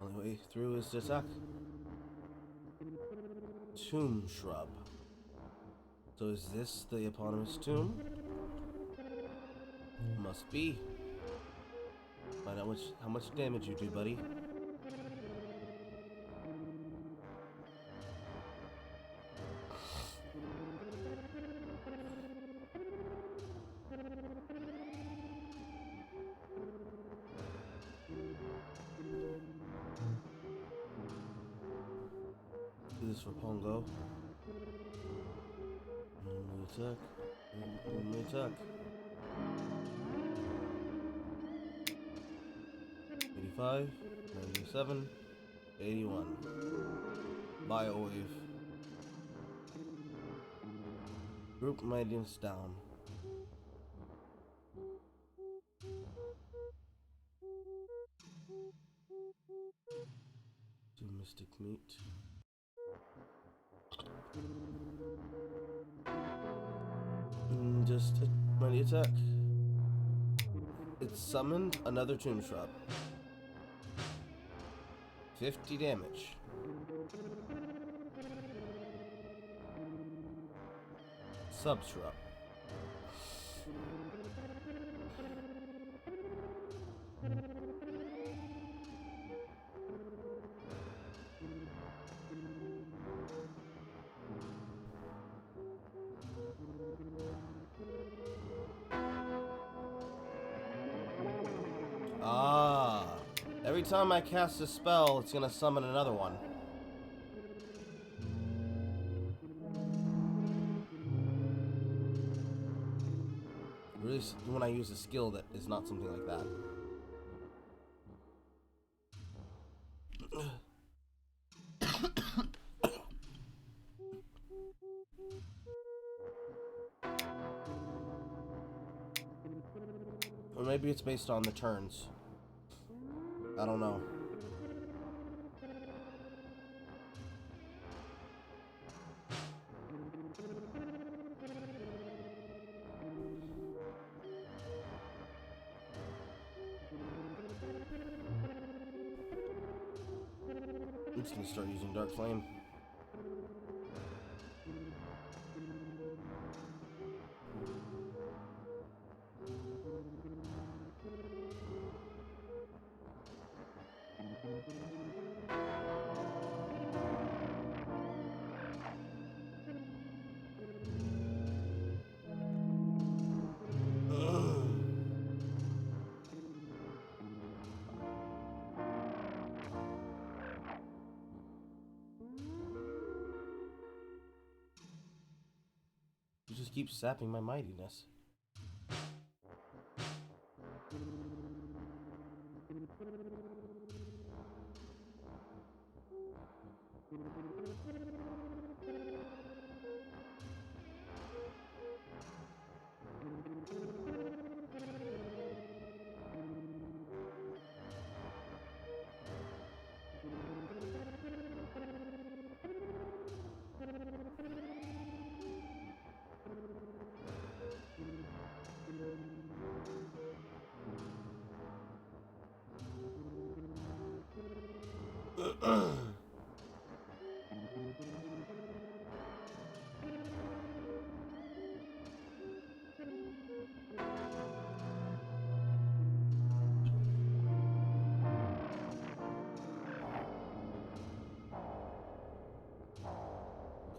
Speaker 1: Only way through is to attack. Tomb shrub. So is this the eponymous tomb? Must be. Find out how much damage you do, buddy. Do this for Pongo. Attack. Attack. 85, 97, 81. Biowave. Group mightiness down. Do mystic meat. Just a mighty attack. It summoned another tomb shrub. 50 damage. Sub-shrub. Every time I cast a spell, it's gonna summon another one. Really, when I use a skill that is not something like that. Or maybe it's based on the turns. I don't know. I'm just gonna start using Dark Flame. You just keep sapping my mightiness.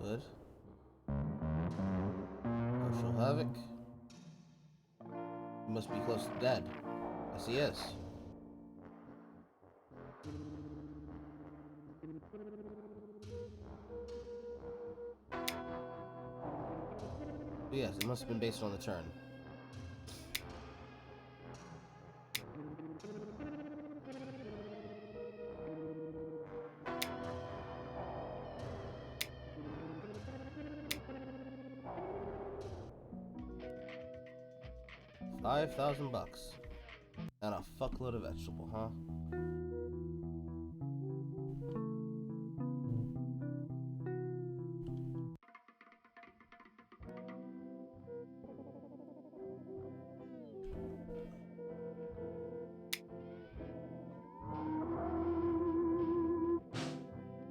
Speaker 1: Good. Partial Havoc. He must be close to dead. Yes, he is. But yes, it must have been based on the turn. $5,000 and a fuckload of vegetable, huh?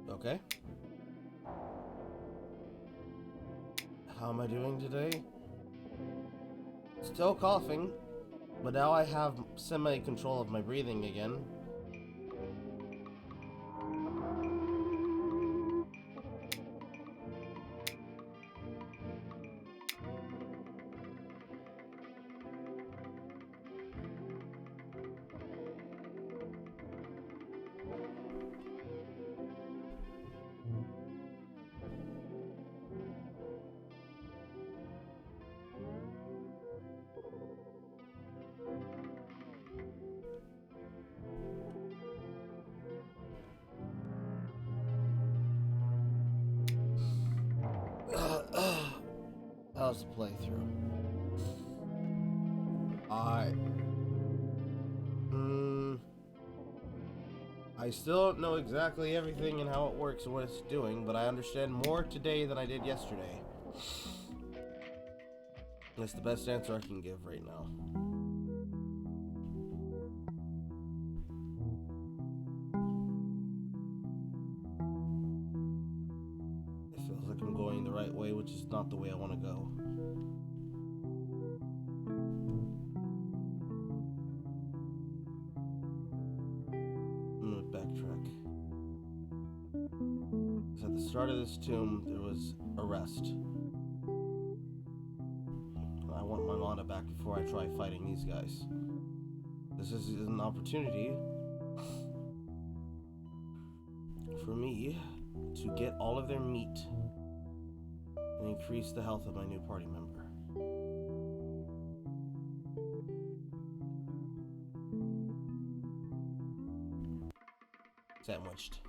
Speaker 1: Okay. How am I doing today? Still coughing, but now I have semi-control of my breathing again. How's the playthrough? I still don't know exactly everything and how it works and what it's doing, but I understand more today than I did yesterday. That's the best answer I can give right now. It feels like I'm going the right way, which is not the way I want to go. Backtrack. So at the start of this tomb, there was a rest. I want my mana back before I try fighting these guys. This is an opportunity for me to get all of their meat and increase the health of my new party member. Sandwiched.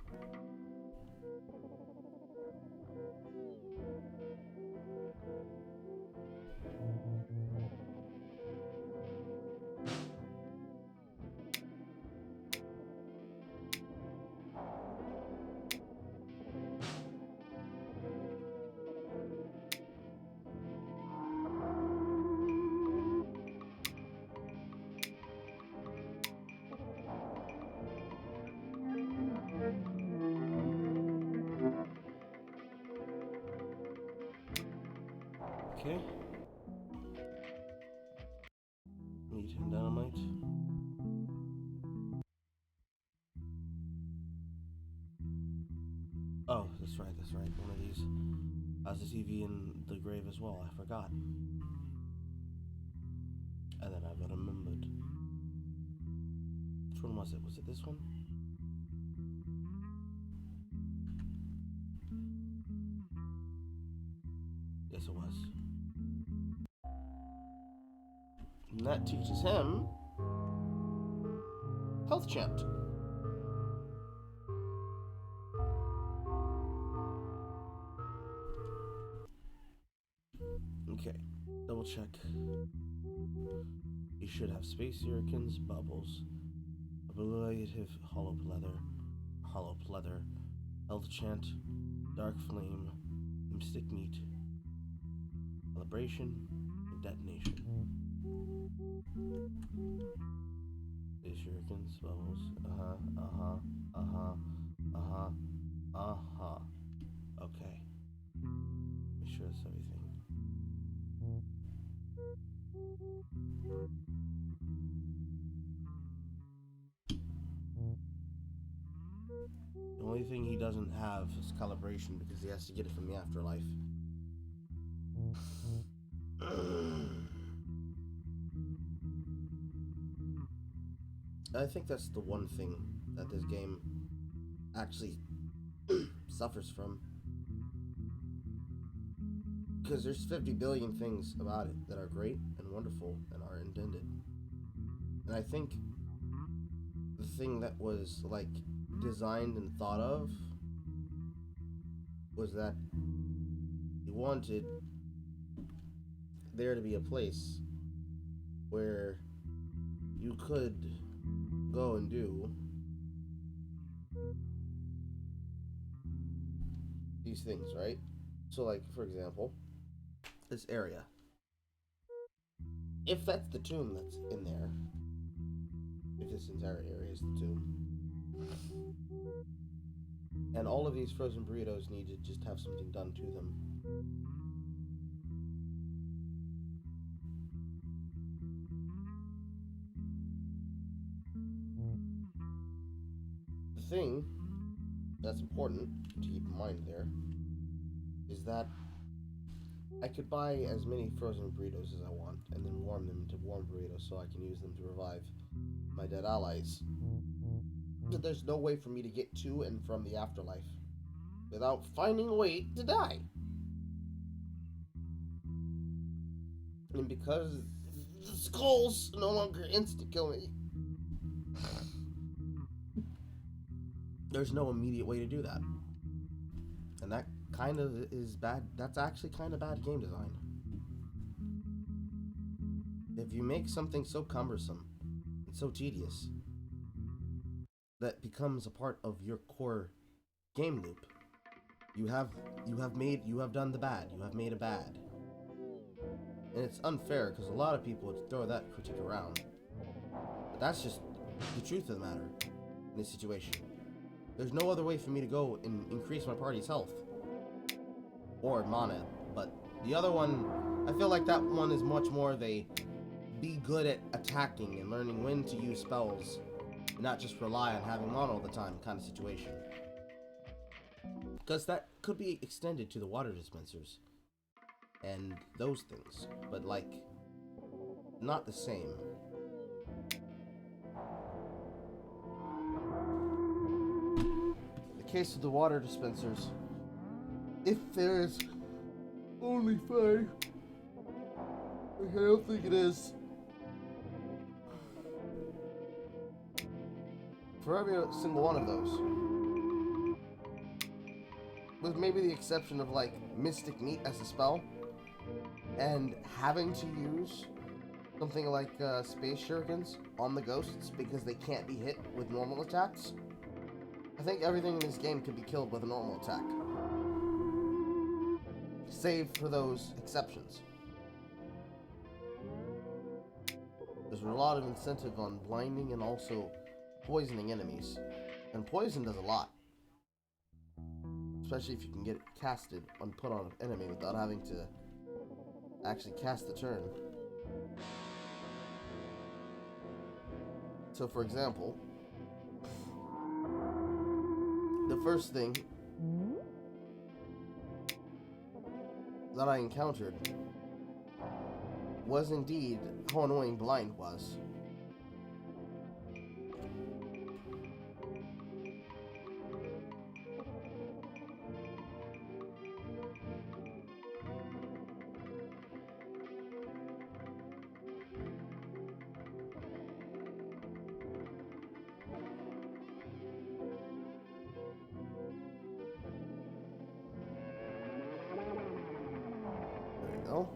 Speaker 1: Okay. Meat and dynamite. Oh, that's right, that's right. One of these has a TV in the grave as well. I forgot. And then I remembered. Which one was it? Was it this one? Yes, it was. And that teaches him Health Chant. Okay, double check. You should have Space Hurricanes, Bubbles, Ablative Hollow Pleather, Health Chant, Dark Flame, Mystic Meat, Celebration, and Detonation. Space Hurricanes, Bubbles, Okay. Make sure that's everything. The only thing he doesn't have is calibration because he has to get it from the afterlife. I think that's the one thing that this game actually suffers from. Because there's 50 billion things about it that are great and wonderful and are intended. And I think the thing that was like designed and thought of was that he wanted there to be a place where you could go and do these things, right? So like, for example, this area. If that's the tomb that's in there, if this entire area is the tomb, and all of these frozen burritos need to just have something done to them. The thing that's important to keep in mind there is that I could buy as many frozen burritos as I want and then warm them into warm burritos so I can use them to revive my dead allies. But there's no way for me to get to and from the afterlife without finding a way to die. And because the skulls no longer insta-kill me, there's no immediate way to do that. And that kind of is bad. That's actually kind of bad game design. If you make something so cumbersome and so tedious that becomes a part of your core game loop, you have done the bad. You have made a bad. And it's unfair because a lot of people would throw that critique around. But that's just the truth of the matter in this situation. There's no other way for me to go and increase my party's health. Or mana. But the other one, I feel like that one is much more of a be good at attacking and learning when to use spells. And not just rely on having mana all the time kind of situation. Because that could be extended to the water dispensers. And those things. But like, not the same. The case of the water dispensers, if there's only 5, which I don't think it is, for every single one of those, with maybe the exception of like Mystic Meat as a spell, and having to use something like Space Shurikens on the ghosts because they can't be hit with normal attacks, I think everything in this game could be killed with a normal attack. Save for those exceptions. There's a lot of incentive on blinding and also poisoning enemies. And poison does a lot. Especially if you can get it casted and put on an enemy without having to actually cast the turn. So for example, the first thing that I encountered was indeed how annoying blind was. There you go.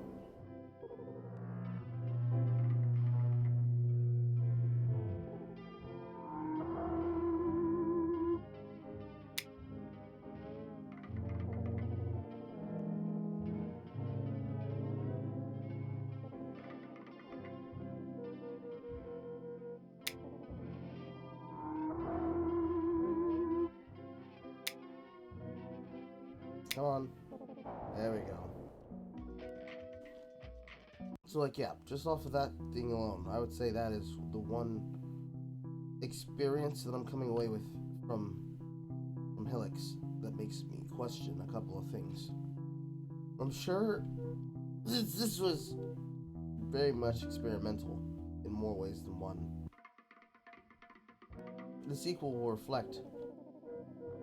Speaker 1: Come on. There we go. So like, yeah, just off of that thing alone, I would say that is the one experience that I'm coming away with from Hylics that makes me question a couple of things. I'm sure this was very much experimental in more ways than one. The sequel will reflect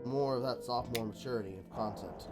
Speaker 1: more of that sophomore maturity of content.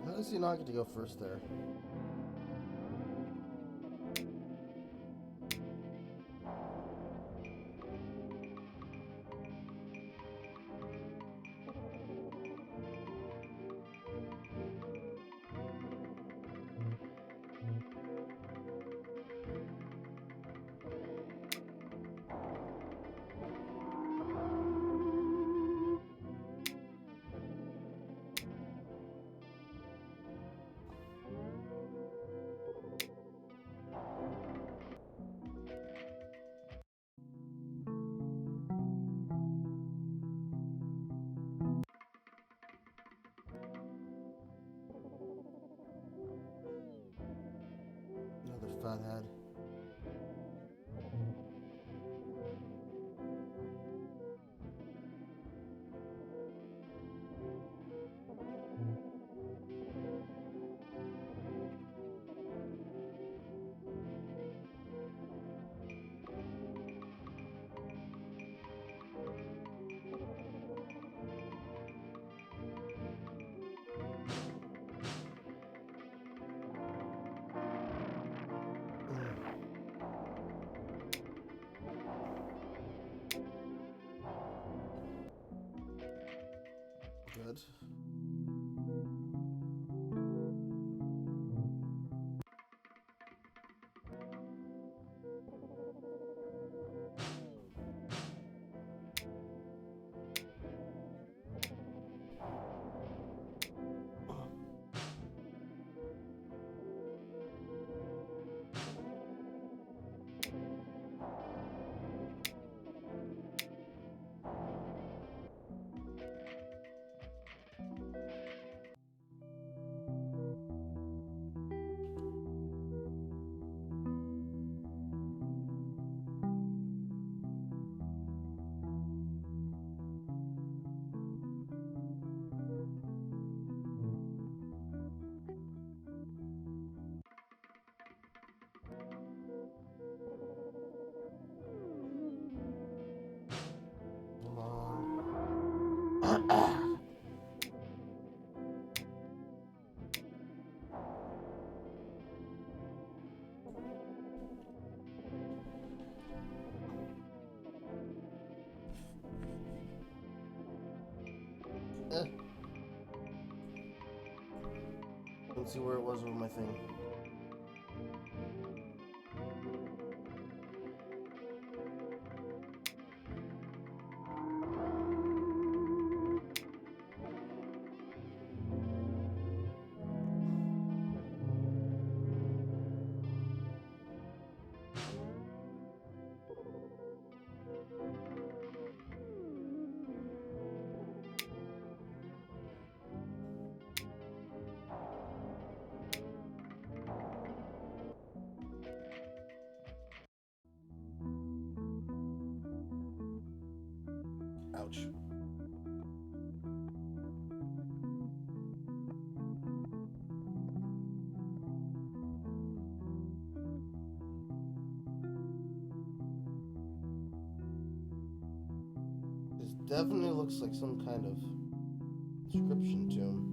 Speaker 1: How does he not get to go first there? Another fathead. Good. see where it was with my thing. Ouch. This definitely looks like some kind of inscription tomb.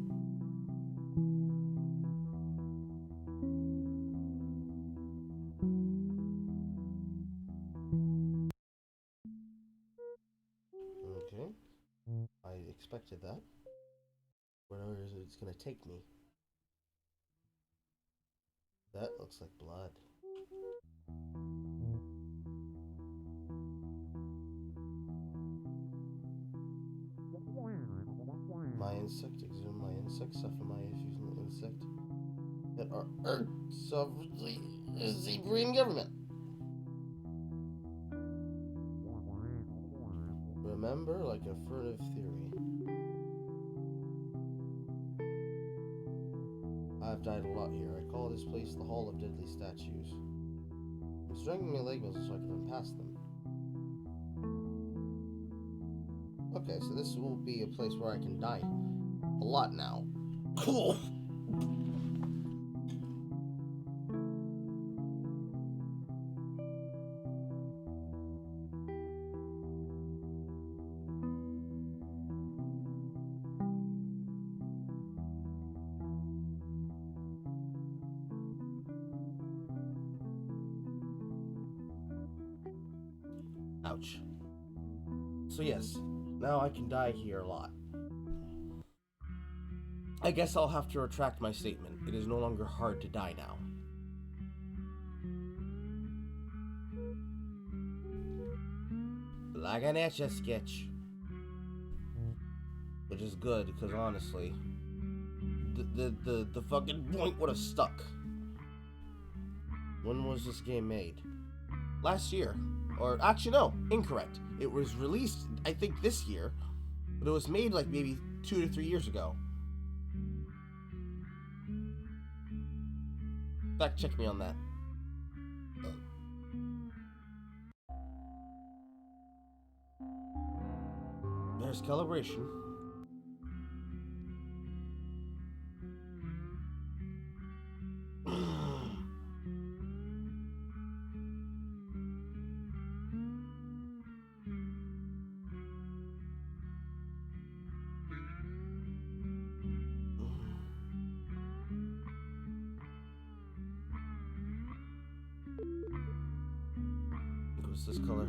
Speaker 1: Okay. I expected that. Where is it gonna take me? That looks like blood. My insect exhume my insect, suffer my issues in the insect that are sovereignly is the green government. Remember, like a furtive theory. I've died a lot here. I call this place the Hall of Deadly Statues. I'm strengthening my leg muscles so I can run past them. Okay, so this will be a place where I can die a lot now. Cool. Ouch. So yes, now I can die here a lot. I guess I'll have to retract my statement. It is no longer hard to die now. Like an Etch-a-Sketch. Which is good, because honestly, the fucking point would have stuck. When was this game made? Last year. Or, actually no, incorrect. It was released, I think, this year, but it was made like maybe 2 to 3 years ago. Fact check me on that. There's calibration. What's this color?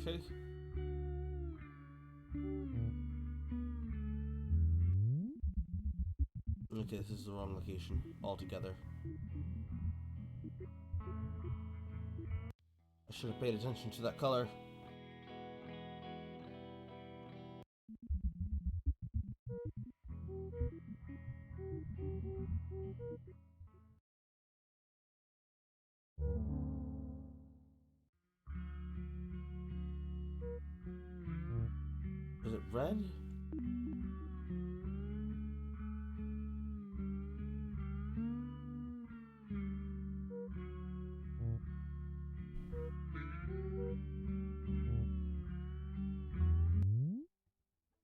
Speaker 1: Okay. Okay, this is the wrong location altogether. I should have paid attention to that color. Is it red?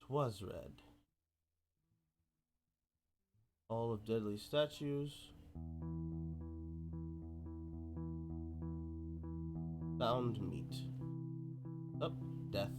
Speaker 1: It was red. All of deadly statues. Found meat. Oh, death.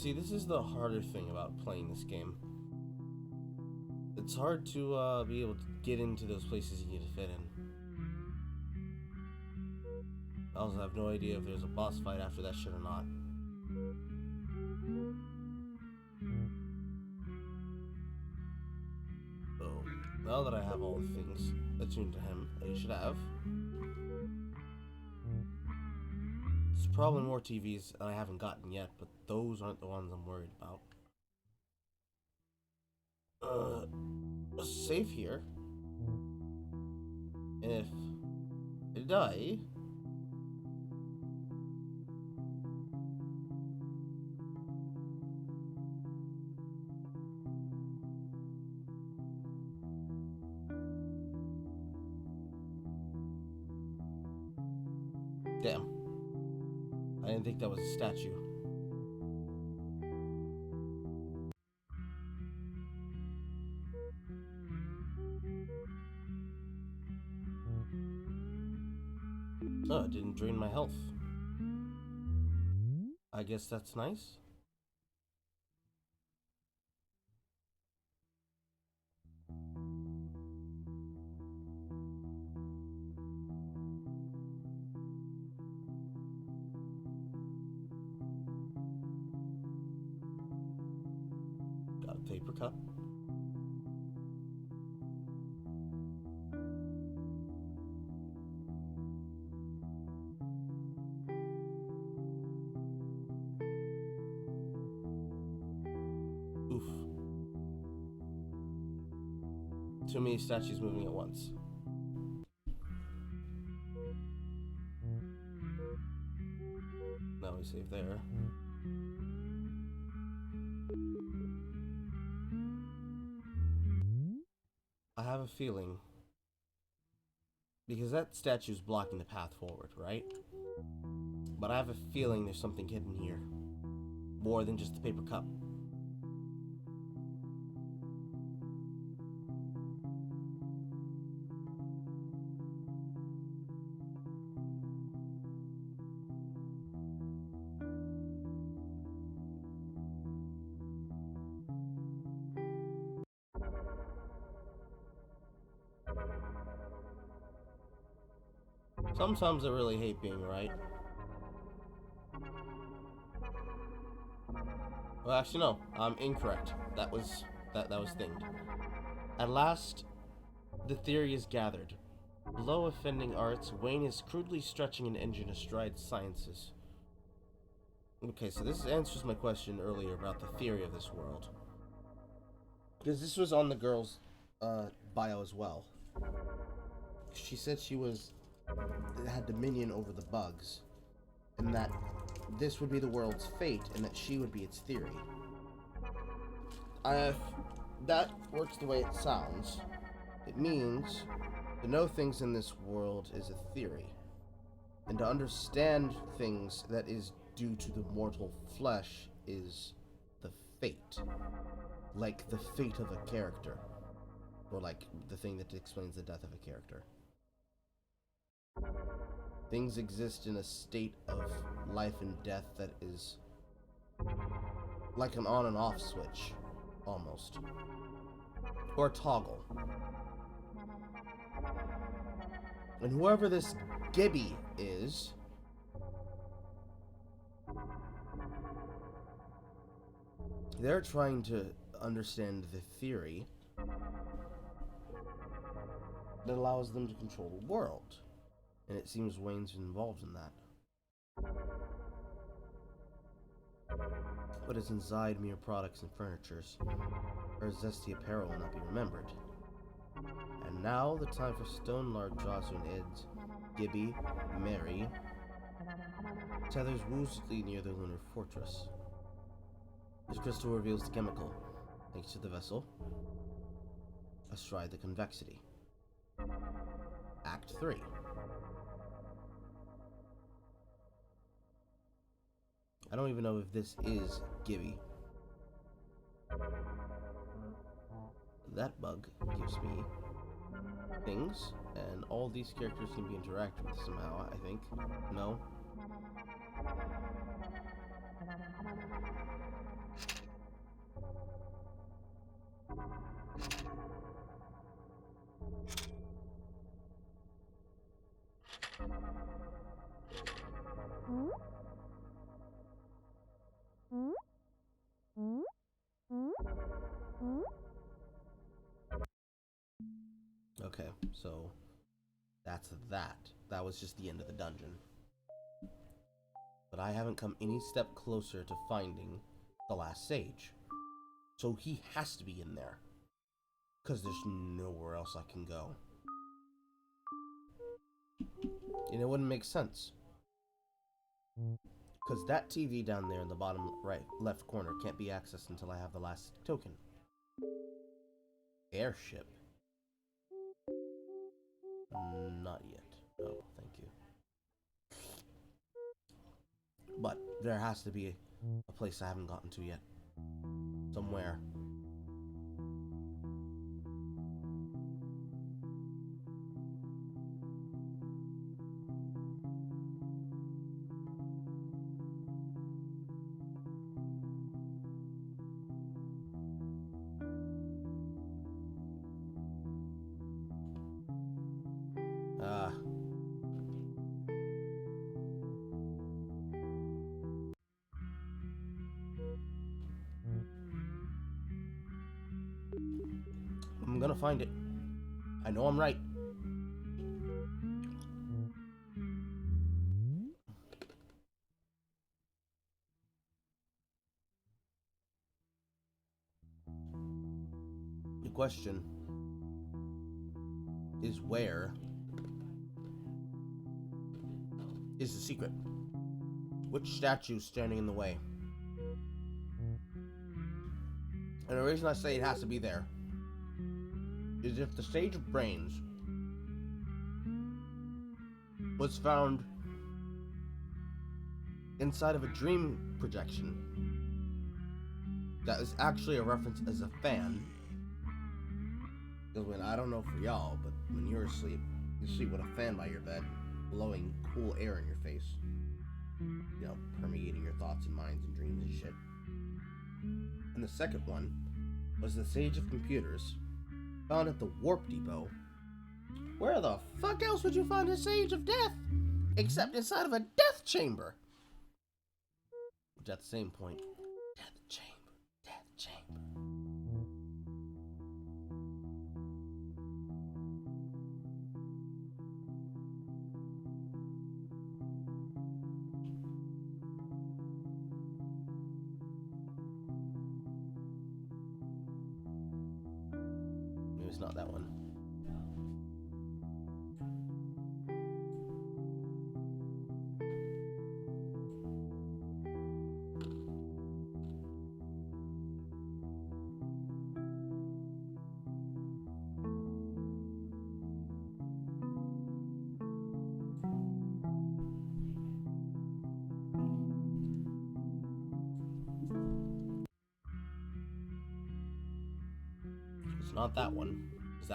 Speaker 1: See, this is the harder thing about playing this game. It's hard to be able to get into those places you need to fit in. I also have no idea if there's a boss fight after that shit or not. So, now that I have all the things attuned to him that you should have, there's probably more TVs that I haven't gotten yet, but those aren't the ones I'm worried about. A save here. If I die, damn. I didn't think that was a statue. Oh, it didn't drain my health. I guess that's nice. Got a paper cup. Oof. Too many statues moving at once. Now we save there. I have a feeling, because that statue's blocking the path forward, right? But I have a feeling there's something hidden here. More than just the paper cup. Sometimes I really hate being right. Well, actually, no. I'm incorrect. That was thinged. At last, the theory is gathered. Below offending arts, Wayne is crudely stretching an engine astride sciences. Okay, so this answers my question earlier about the theory of this world. Because this was on the girl's bio as well. She said she had dominion over the bugs, and that this would be the world's fate, and that she would be its theory. If that works the way it sounds, it means to know things in this world is a theory, and to understand things that is due to the mortal flesh is the fate. Like the fate of a character, or like the thing that explains the death of a character. Things exist in a state of life and death that is like an on and off switch, almost. Or a toggle. And whoever this Gibby is, they're trying to understand the theory that allows them to control the world. And it seems Wayne's involved in that. What is inside mere products and furnitures, or zesty apparel will not be remembered. And now the time for Stonelard draws to an end. Gibby, Mary, tethers woozily near the lunar fortress. This crystal reveals the chemical, thanks to the vessel, astride the convexity. Act 3. I don't even know if this is Gibby. That bug gives me things, and all these characters can be interacted with somehow, I think. No? Okay, so that's that. That was just the end of the dungeon. But I haven't come any step closer to finding the last sage. So he has to be in there. Because there's nowhere else I can go. And it wouldn't make sense. Because that TV down there in the bottom right, left corner can't be accessed until I have the last token. Airship. Not yet. Oh, thank you. But there has to be a place I haven't gotten to yet. Somewhere. I'm gonna find it. I know I'm right. The question is, where is the secret? Which statue is standing in the way? And the reason I say it has to be there is if the Sage of Brains was found inside of a dream projection that is actually a reference as a fan. Because when, I don't know for y'all, but when you're asleep, you sleep with a fan by your bed, blowing cool air in your face. You know, permeating your thoughts and minds and dreams and shit. And the second one was the Sage of Computers, found at the Warp Depot. Where the fuck else would you find a Sage of Death? Except inside of a death chamber. Which at the same point, death chamber, death chamber. Maybe it's not that one. It's not that one. Because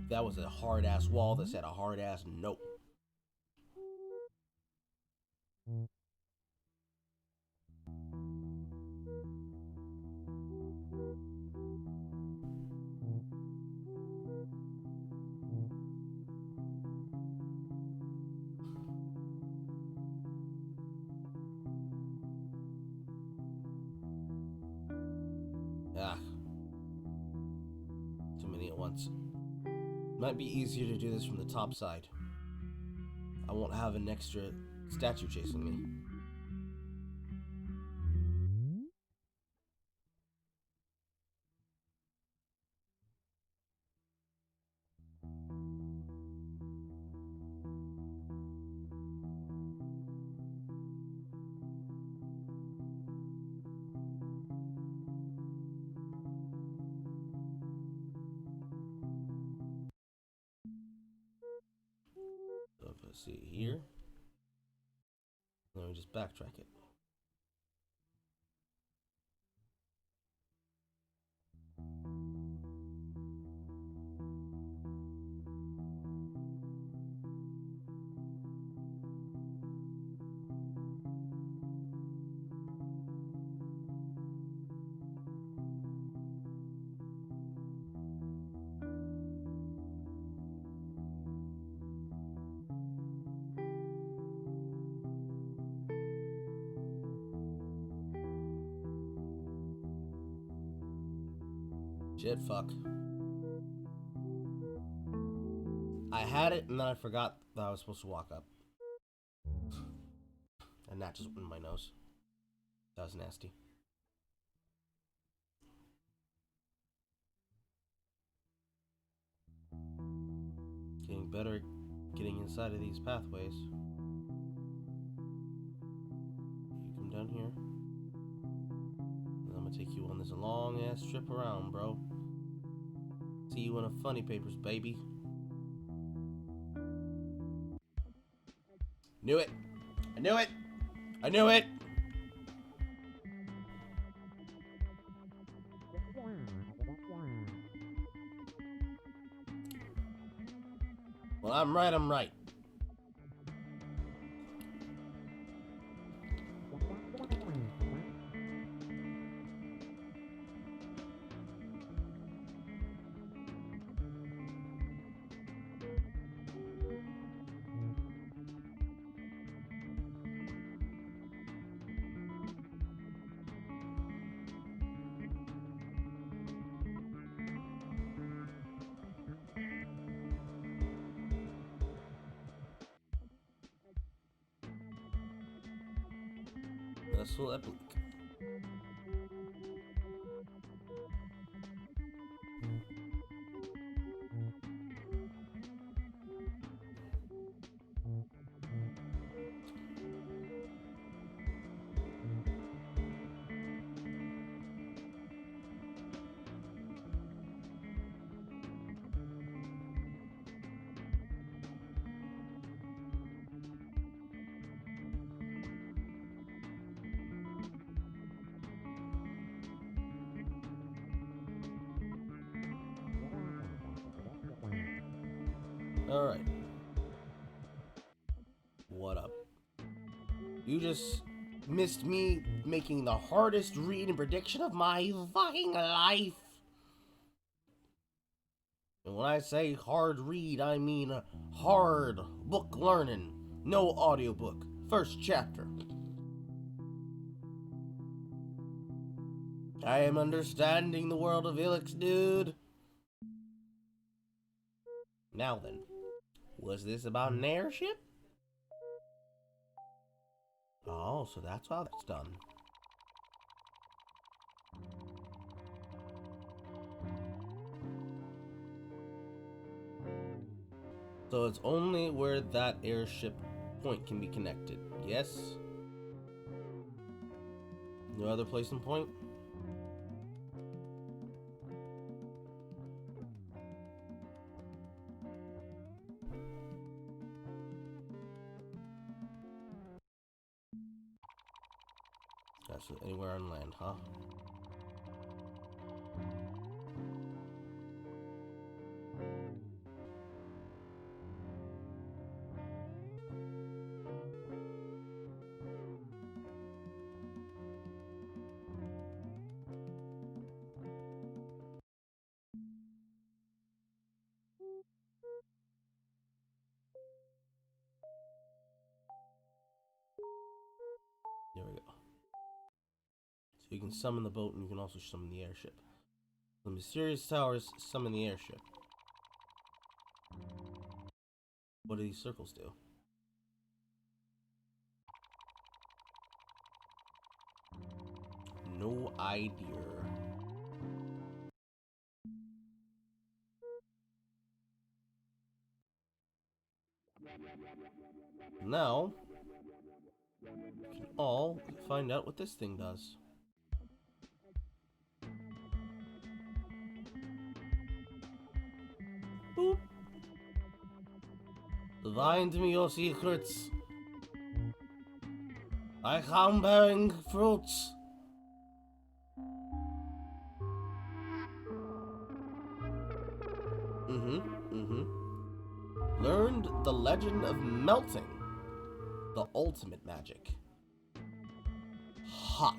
Speaker 1: that was a hard ass wall that said a hard ass nope. Ah. Too many at once. Might be easier to do this from the top side. I won't have an extra statue chasing me. So if I see it here, then we just backtrack it. Shit, fuck. I had it, and then I forgot that I was supposed to walk up. And that just went in my nose. That was nasty. Getting better at getting inside of these pathways. You come down here. And I'm gonna take you on this long ass trip around, bro. See you in a funny papers, baby. Knew it! I knew it! I knew it! Well, I'm right, I'm right. That's so epic. Alright. What up? You just missed me making the hardest read and prediction of my fucking life. And when I say hard read, I mean hard book learning. No audiobook. First chapter. I am understanding the world of Hylics, dude. Now then, was this about an airship? Oh, so that's how that's done. So it's only where that airship point can be connected, yes? No other place and point? That's anywhere on land, huh? There we go. So you can summon the boat and you can also summon the airship. The mysterious towers summon the airship. What do these circles do? No idea. Now, we can all find out what this thing does. Boop. Divine to me your secrets. I come bearing fruits. Learned the legend of melting. The ultimate magic. Hot.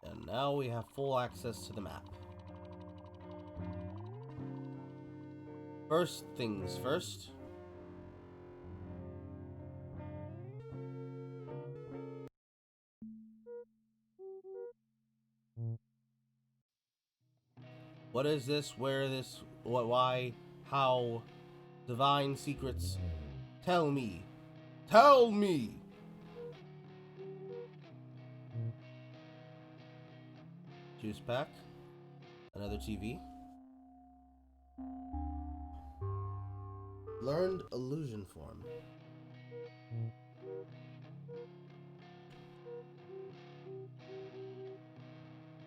Speaker 1: And now we have full access to the map. First things first. What is this? Where this? What? Why? How? Divine secrets. Tell me. Tell me! Juice pack. Another TV. Learned illusion form.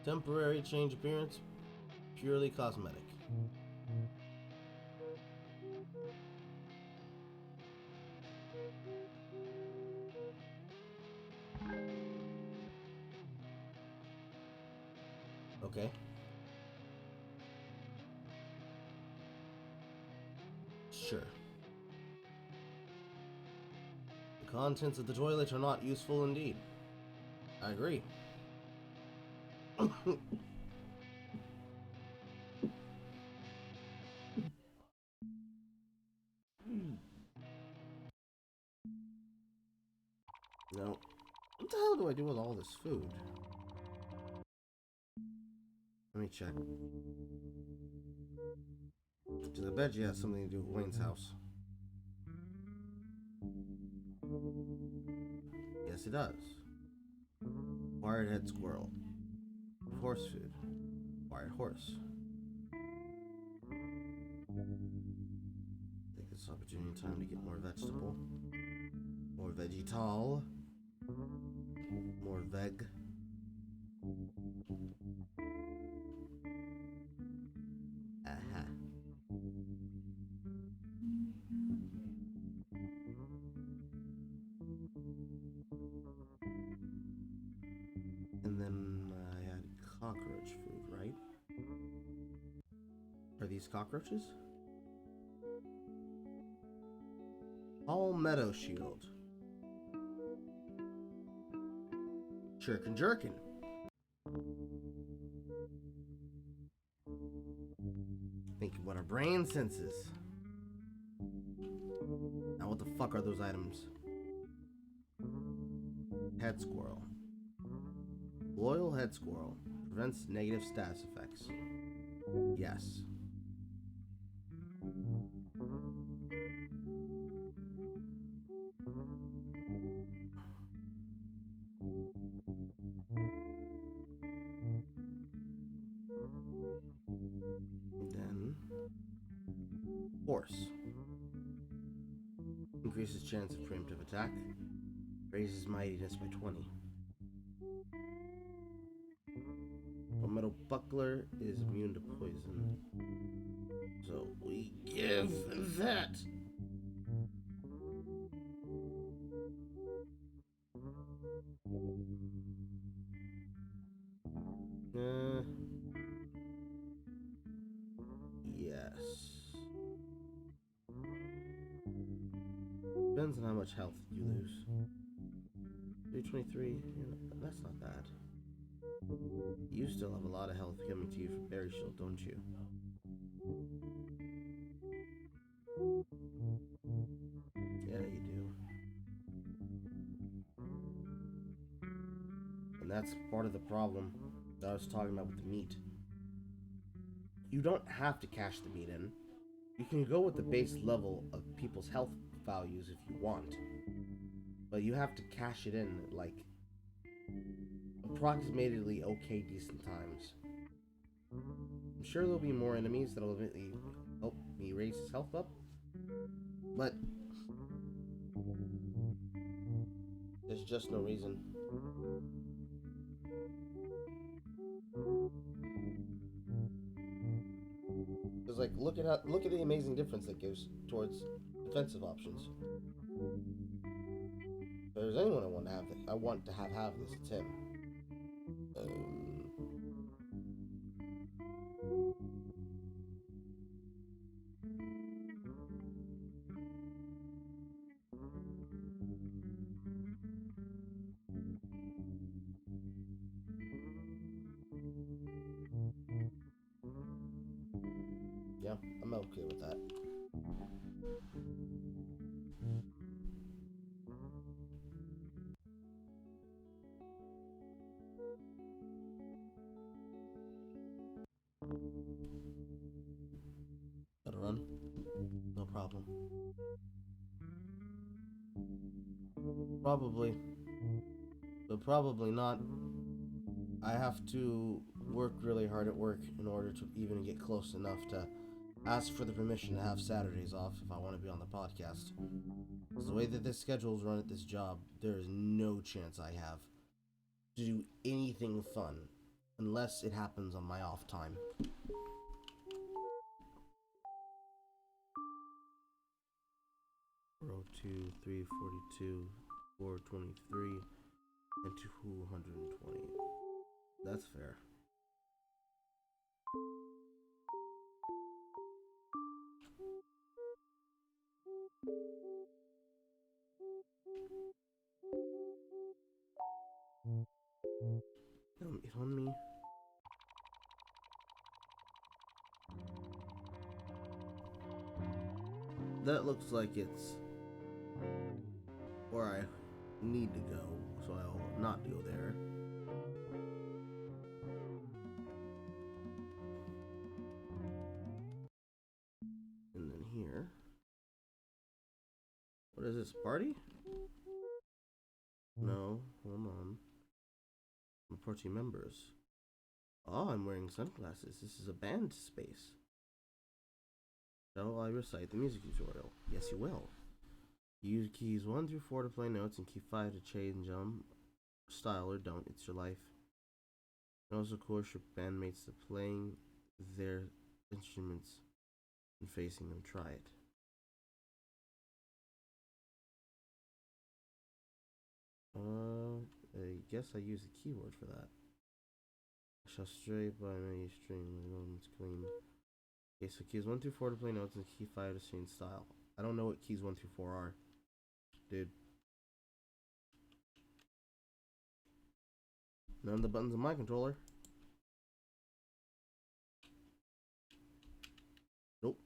Speaker 1: Temporary change appearance. Purely cosmetic. Okay. Sure. The contents of the toilet are not useful indeed. I agree. Now, what the hell do I do with all this food? Let me check. Because I bet you has something to do with Wayne's house. Yes, it does. Wired head squirrel. Horse food. Wired horse. Take this opportunity in time to get more vegetable. More vegetal. More veg. Aha. And then I had cockroach food, right? Are these cockroaches? Palmetto shield. Chirkin jerkin. Think of what our brain senses. Now what the fuck are those items? Head squirrel. Loyal head squirrel. Prevents negative status effects. Yes. Then horse. Increases chance of preemptive attack. Raises mightiness by 20. Palmetto buckler is immune to poison. So we give that. Yes. Depends on how much health you lose. 323, that's not bad. You still have a lot of health coming to you from Berry Shield, don't you? Yeah, you do. And that's part of the problem that I was talking about with the meat. You don't have to cash the meat in. You can go with the base level of people's health values if you want. But you have to cash it in at, like, approximately okay decent times. I'm sure there'll be more enemies that'll eventually help me raise his health up. But there's just no reason. Because, like, look at the amazing difference it gives towards defensive options. If there's anyone I want to have this, it's him. Yeah, I'm okay with that. Gotta run. No problem. Probably. But probably not. I have to work really hard at work in order to even get close enough to ask for the permission to have Saturdays off if I want to be on the podcast. Because the way that this schedule is run at this job, there is no chance I have to do anything fun unless it happens on my off time. Row 2, 342, 423, and 220. That's fair. It on me. That looks like it's where I need to go, so I'll not go there. And then here. What is this, party? No, hold on. Reporting members. Oh, I'm wearing sunglasses. This is a band space. Shall I recite the music tutorial? Yes, you will. Use keys 1 through 4 to play notes and key 5 to change style or don't. It's your life. And also course your bandmates to playing their instruments and facing them. Try it. I guess I use a keyword for that. I shall stray by many strings and it's clean. Okay, so keys 1 through 4 to play notes and key 5 to change style. I don't know what keys 1 through 4 are. Dude. None of the buttons on my controller. Nope.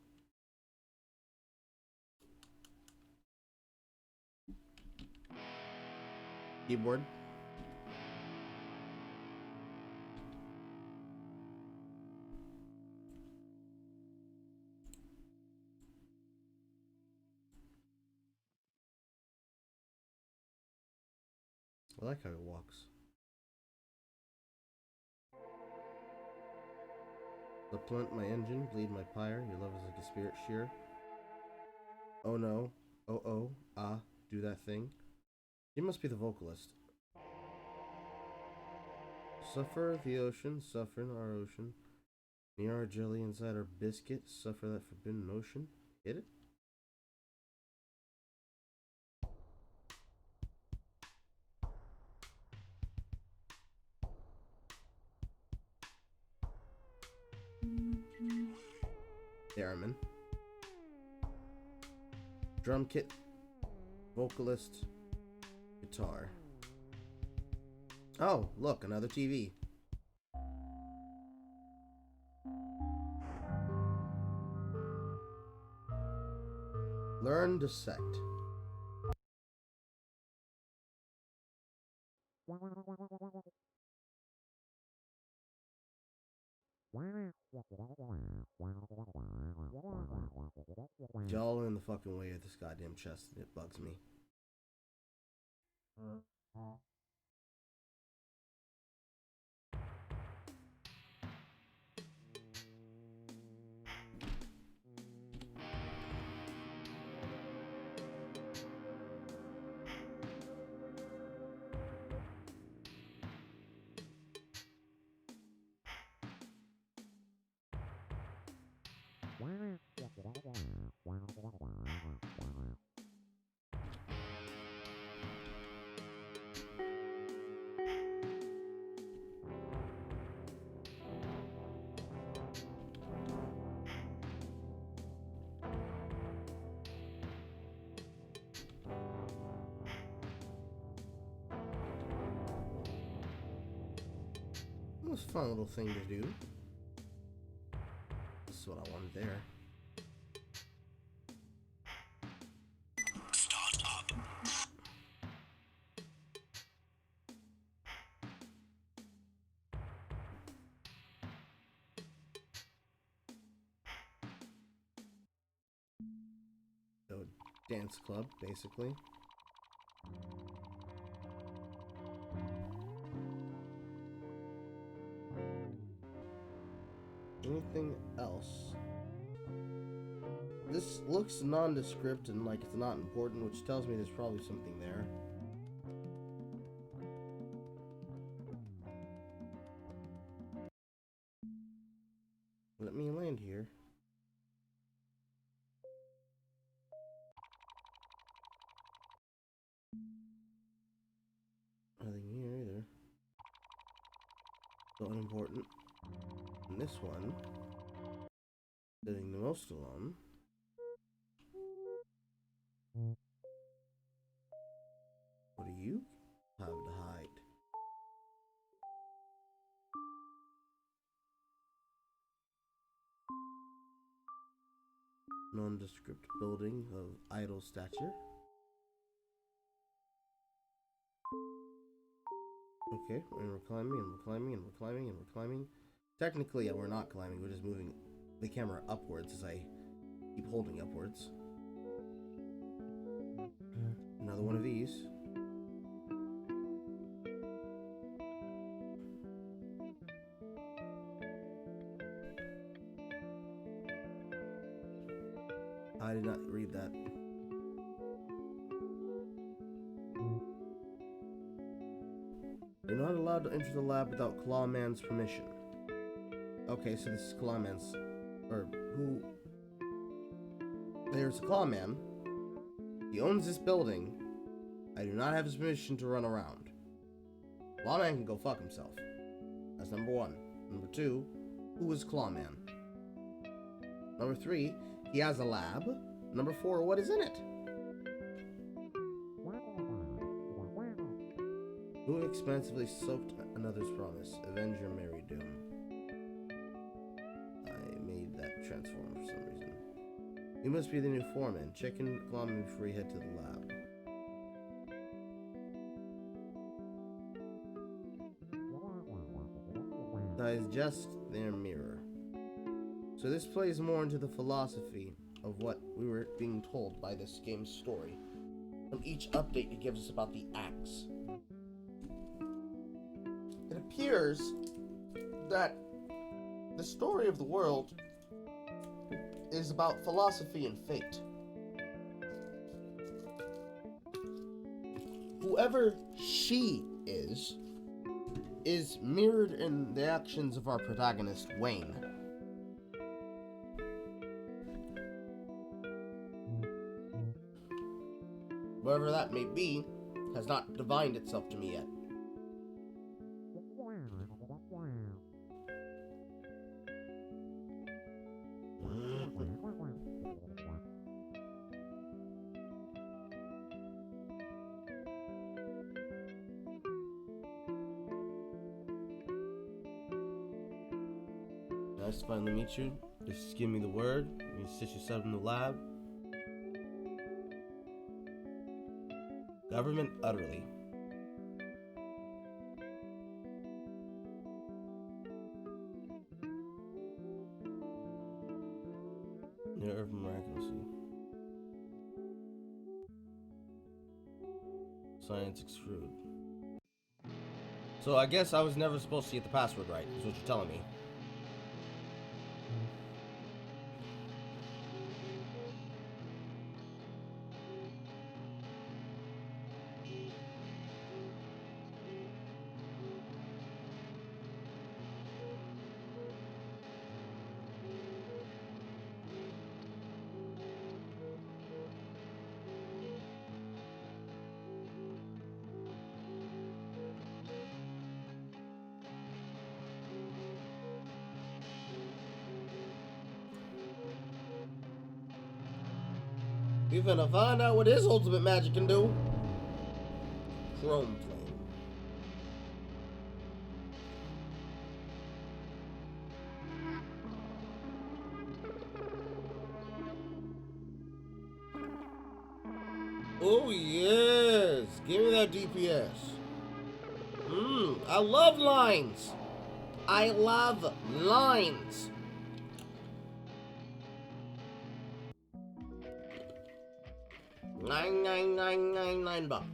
Speaker 1: Keyboard. I like how it walks. Supplement my engine, bleed my pyre, your love is like a spirit shear. Oh no, oh, do that thing. He must be the vocalist. Suffer the ocean, suffer in our ocean. Near our jelly inside our biscuit, suffer that forbidden notion. Hit it? Theremin. Drum kit, vocalist, guitar. Oh, look, another TV. Learn dissect. Y'all are in the fucking way of this goddamn chest and it bugs me. It was a fun little thing to do. This is what I wanted there. dance club, basically. Anything else? This looks nondescript and like it's not important, which tells me there's probably something there. Let me land here. Nothing here either. So unimportant. And this one, sitting the most alone. What do you have to hide? Nondescript building of idle stature. Okay, and we're climbing, and we're climbing, and we're climbing, and we're climbing. Technically, we're not climbing, we're just moving the camera upwards as I keep holding upwards. Another one of these. I did not read that. You're not allowed to enter the lab without Clawman's permission. Okay, so this is Clawman's... or who... There's a Clawman. He owns this building. I do not have his permission to run around. Clawman can go fuck himself. That's number one. Number two, who is Clawman? Number three, he has a lab. Number four, what is in it? Who expansively soaked another's promise? Avenger Mary Doom. I made that transform for some reason. You must be the new foreman. Check in Clawman before you head to the lab. That is just their mirror. So this plays more into the philosophy of what we were being told by this game's story. From each update it gives us about the axe. It appears that the story of the world is about philosophy and fate. Whoever she is mirrored in the actions of our protagonist, Wayne. Whatever that may be, has not divined itself to me yet. Nice to finally meet you. Just give me the word. You sit yourself in the lab. Government utterly. Nerve miraculously. Science extrude. So I guess I was never supposed to get the password right, is what you're telling me. We're gonna find out what his ultimate magic can do. Chrome flame. Oh yes, give me that DPS. I love lines. I love lines. $9,999.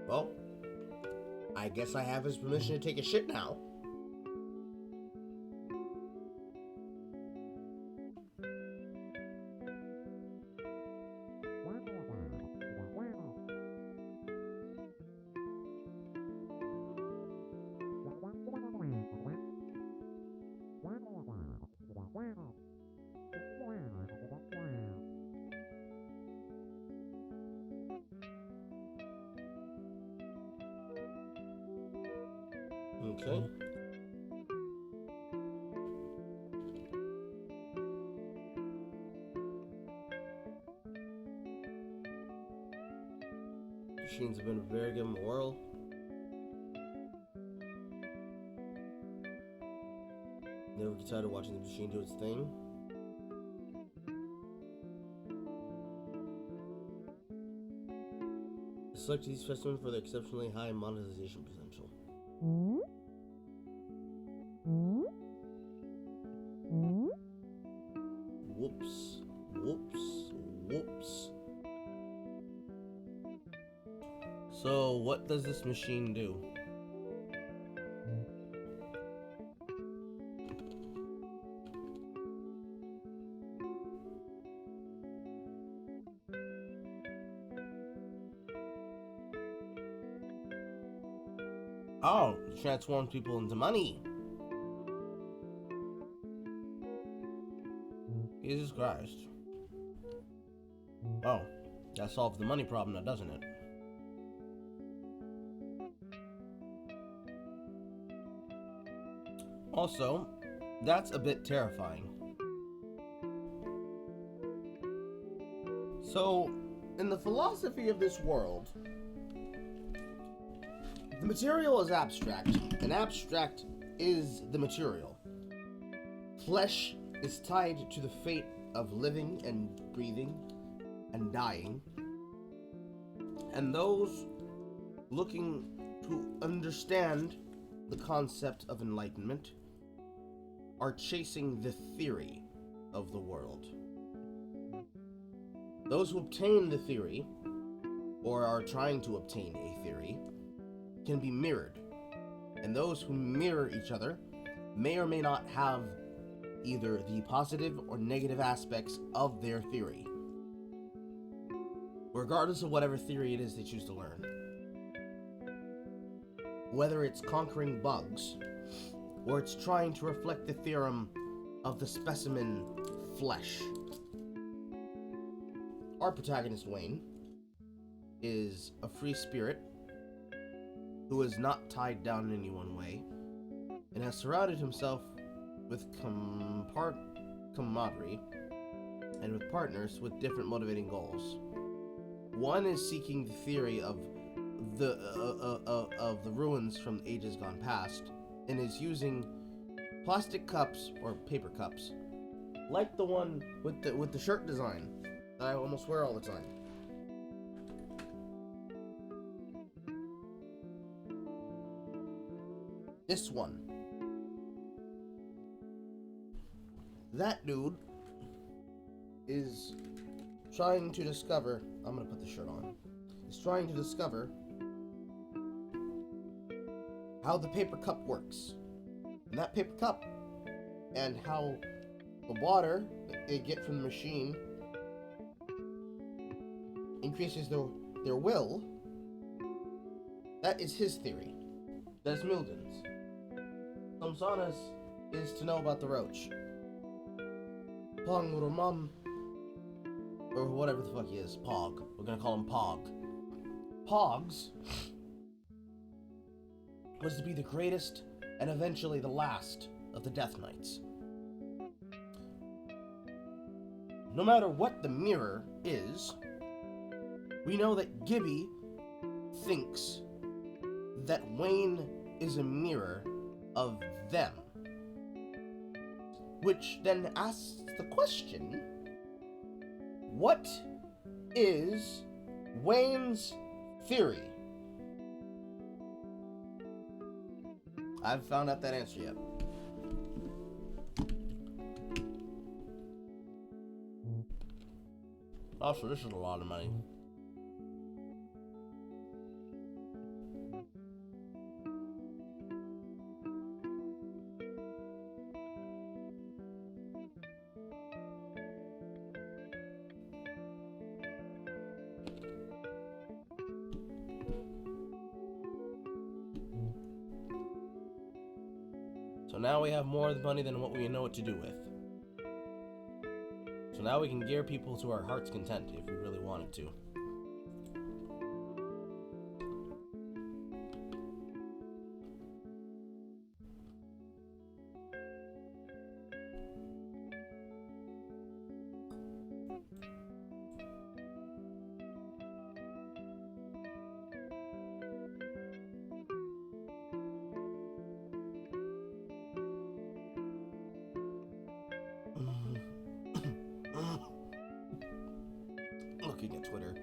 Speaker 1: Well, I guess I have his permission to take a shit now. Okay. Machines have been very good in the world. Never get tired of watching the machine do its thing. Select these specimens for their exceptionally high monetization potential. Whoops. Whoops. Whoops. So, what does this machine do? Oh, it transforms people into money. Jesus Christ. Oh, that solves the money problem now, doesn't it? Also, that's a bit terrifying. So, in the philosophy of this world, the material is abstract, and abstract is the material. Flesh is tied to the fate of living and breathing and dying, and those looking to understand the concept of enlightenment are chasing the theory of the world. Those who obtain the theory, or are trying to obtain a theory, can be mirrored, and those who mirror each other may or may not have either the positive or negative aspects of their theory, regardless of whatever theory it is they choose to learn. Whether it's conquering bugs, or it's trying to reflect the theorem of the specimen flesh. Our protagonist, Wayne, is a free spirit who is not tied down in any one way, and has surrounded himself with camaraderie and with partners with different motivating goals. One is seeking the theory of the ruins from ages gone past, and is using plastic cups or paper cups, like the one with the shirt design that I almost wear all the time. This one. That dude is trying to discover... I'm gonna put the shirt on. Is trying to discover how the paper cup works. And that paper cup, and how the water that they get from the machine increases their will. That is his theory. That's Milden's. Samsana's is to know about the roach. Pong or whatever the fuck he is, Pog. We're gonna call him Pog. Pogs was to be the greatest and eventually the last of the Death Knights. No matter what the mirror is, we know that Gibby thinks that Wayne is a mirror of them. Which then asks the question, what is Wayne's Theory. I haven't found out that answer yet. Also, this is a lot of money. So now we have more money than what we know what to do with. So now we can gear people to our heart's content if we really wanted to. Looking at Twitter.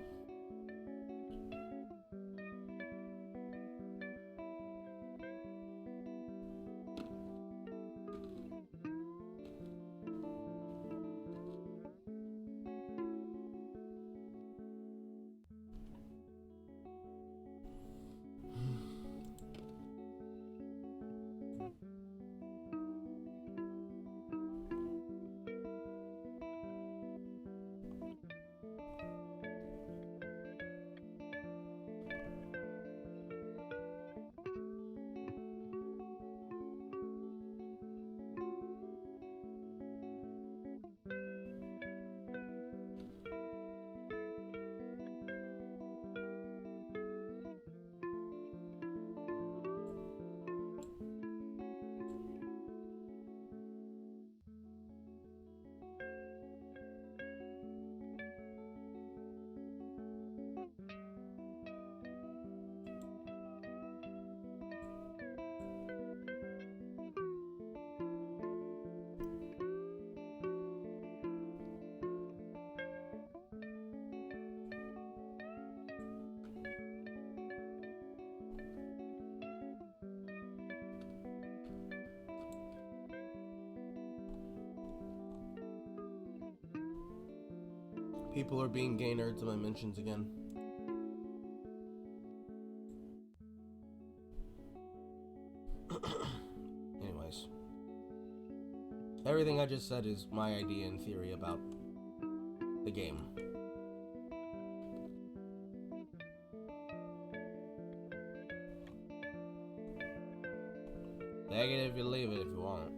Speaker 1: People are being gay nerds in my mentions again. Anyways. Everything I just said is my idea and theory about the game. Take it if you leave it if you want.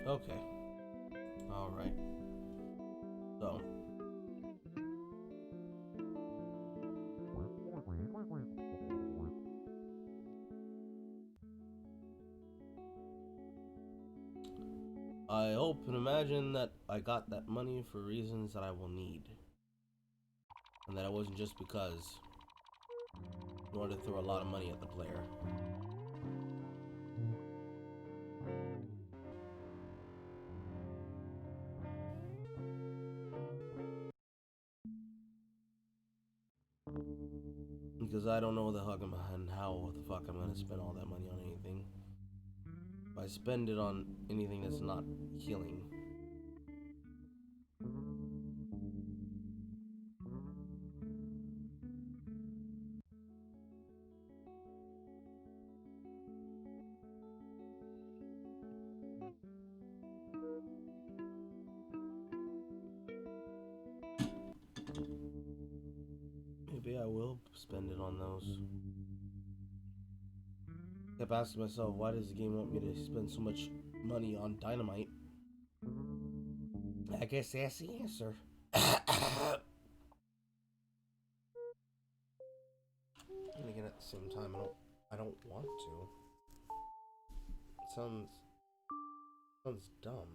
Speaker 1: Okay. Alright. So. I hope and imagine that I got that money for reasons that I will need. And that it wasn't just because I wanted to throw a lot of money at the player. Because I don't know the fuck and how the fuck I'm gonna spend all that money on anything. If I spend it on anything that's not healing. Maybe I will spend it on those. Kept asking myself, why does the game want me to spend so much money on dynamite? I guess that's the answer. And again, at the same time, I don't want to. It sounds dumb.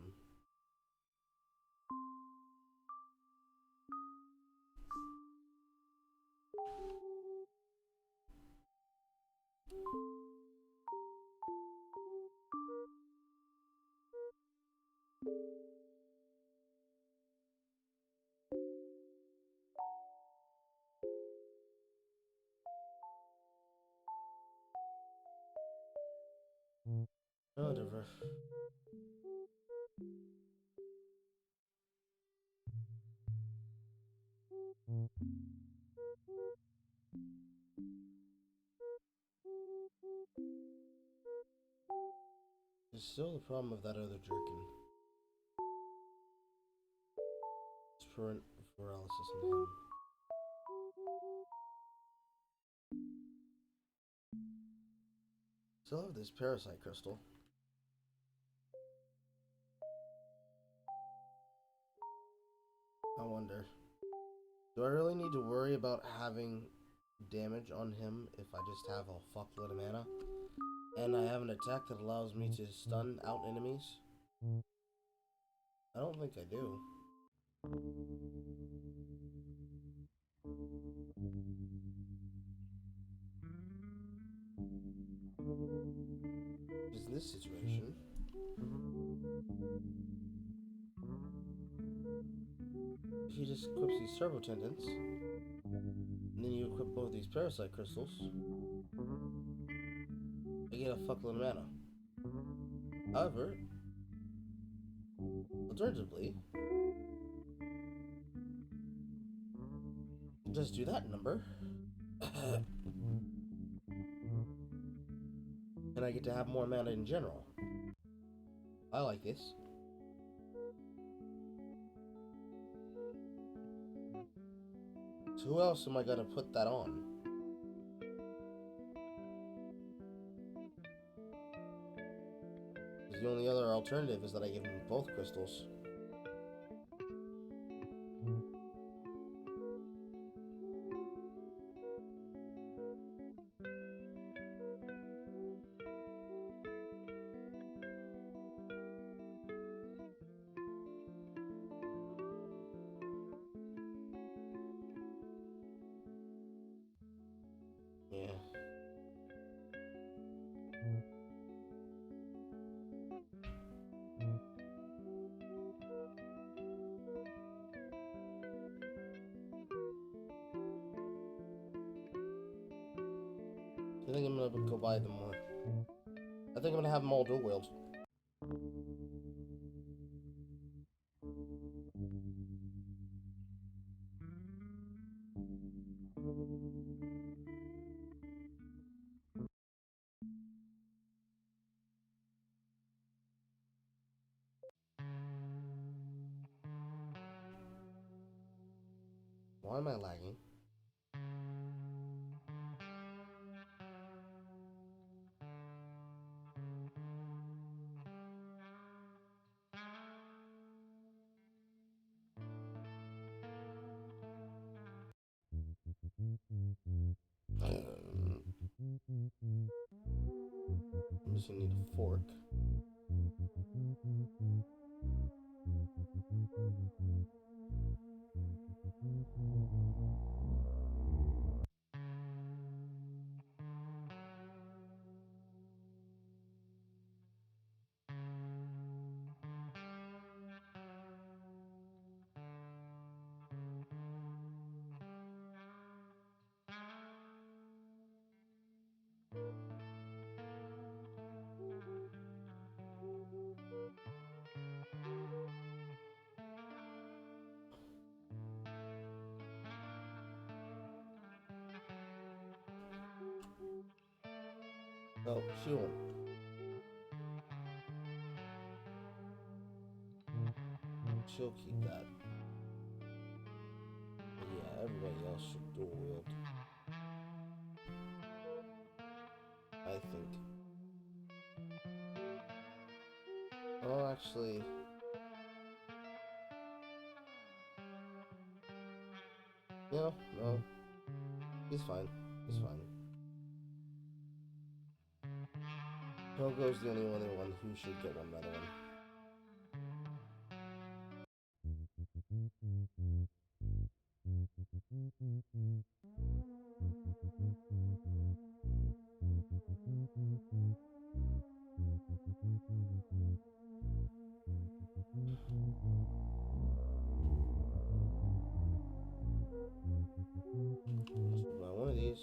Speaker 1: Whatever. There's still the problem of that other jerkin. It's paralysis in him. Still have this parasite crystal. I wonder, do I really need to worry about having damage on him if I just have a fuckload of mana? And I have an attack that allows me to stun out enemies? I don't think I do. Because in this situation, if he just equips these turbo tendons, and then you equip both these parasite crystals, I get a fuckload of mana. However, alternatively, just do that number, and I get to have more mana in general. I like this. So who else am I gonna put that on? Because the only other alternative is that I give him both crystals. Yeah. I think I'm gonna go buy them more. I think I'm gonna have them all dual wield. Why am I lagging? I'm just gonna need a fork. Oh, she won't. She'll keep that. But yeah, everybody else should dual wield. I think. Oh, actually... No. He's fine. He's fine. Pogo's the only one who should get one another one. Let's buy one of these.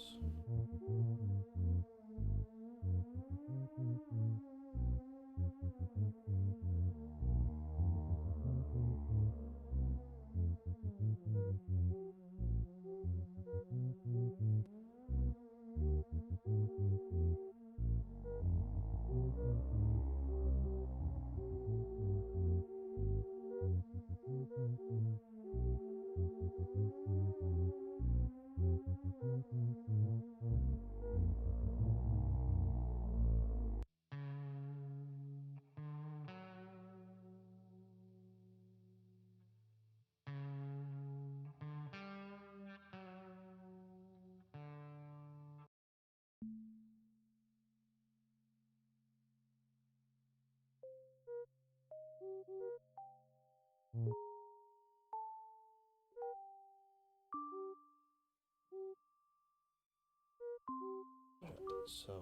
Speaker 1: So,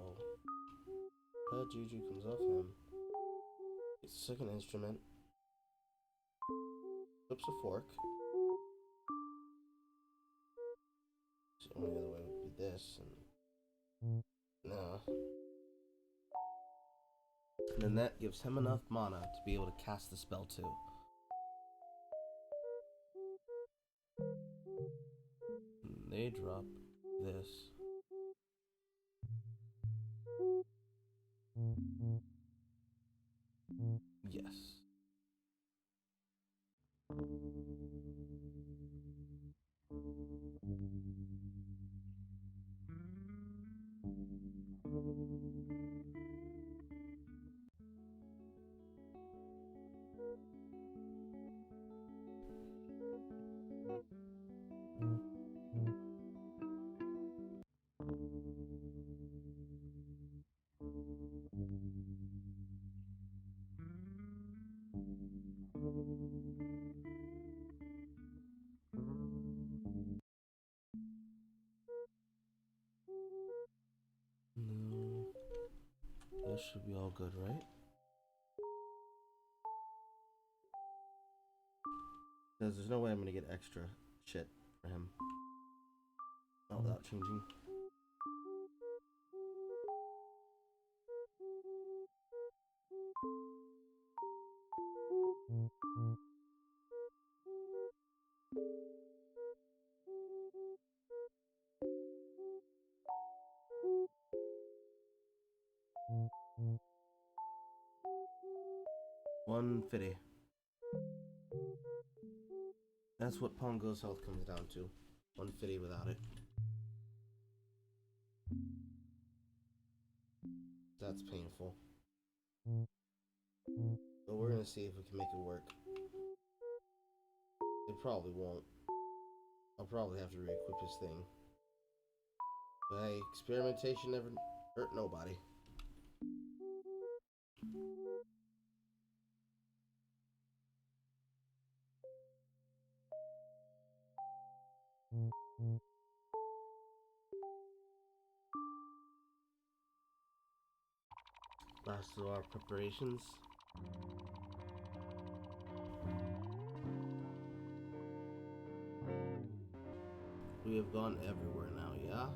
Speaker 1: Juju comes off him. Gets the second instrument. Flips a fork. So the only other way would be this. And no. And then that gives him enough mana to be able to cast the spell too. And they drop this. Yes. No. That should be all good, right? Because there's no way I'm going to get extra shit for him. Not without changing. $150. That's what Pongo's health comes down to. $150 without it. That's painful. But we're gonna see if we can make it work. It probably won't. I'll probably have to re-equip his thing. But hey, experimentation never hurt nobody. Last of our preparations. We have gone everywhere now, yeah?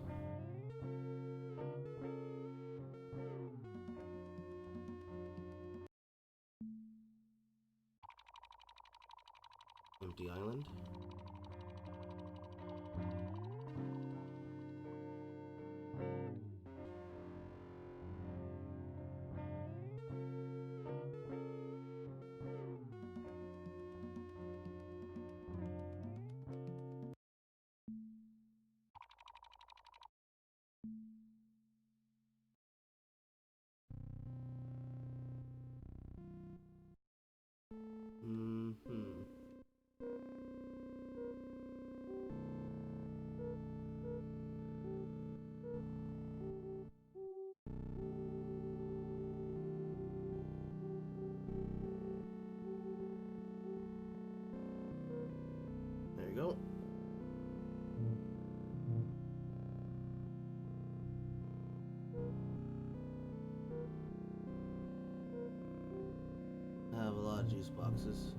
Speaker 1: Empty island. go. I have a lot of juice boxes.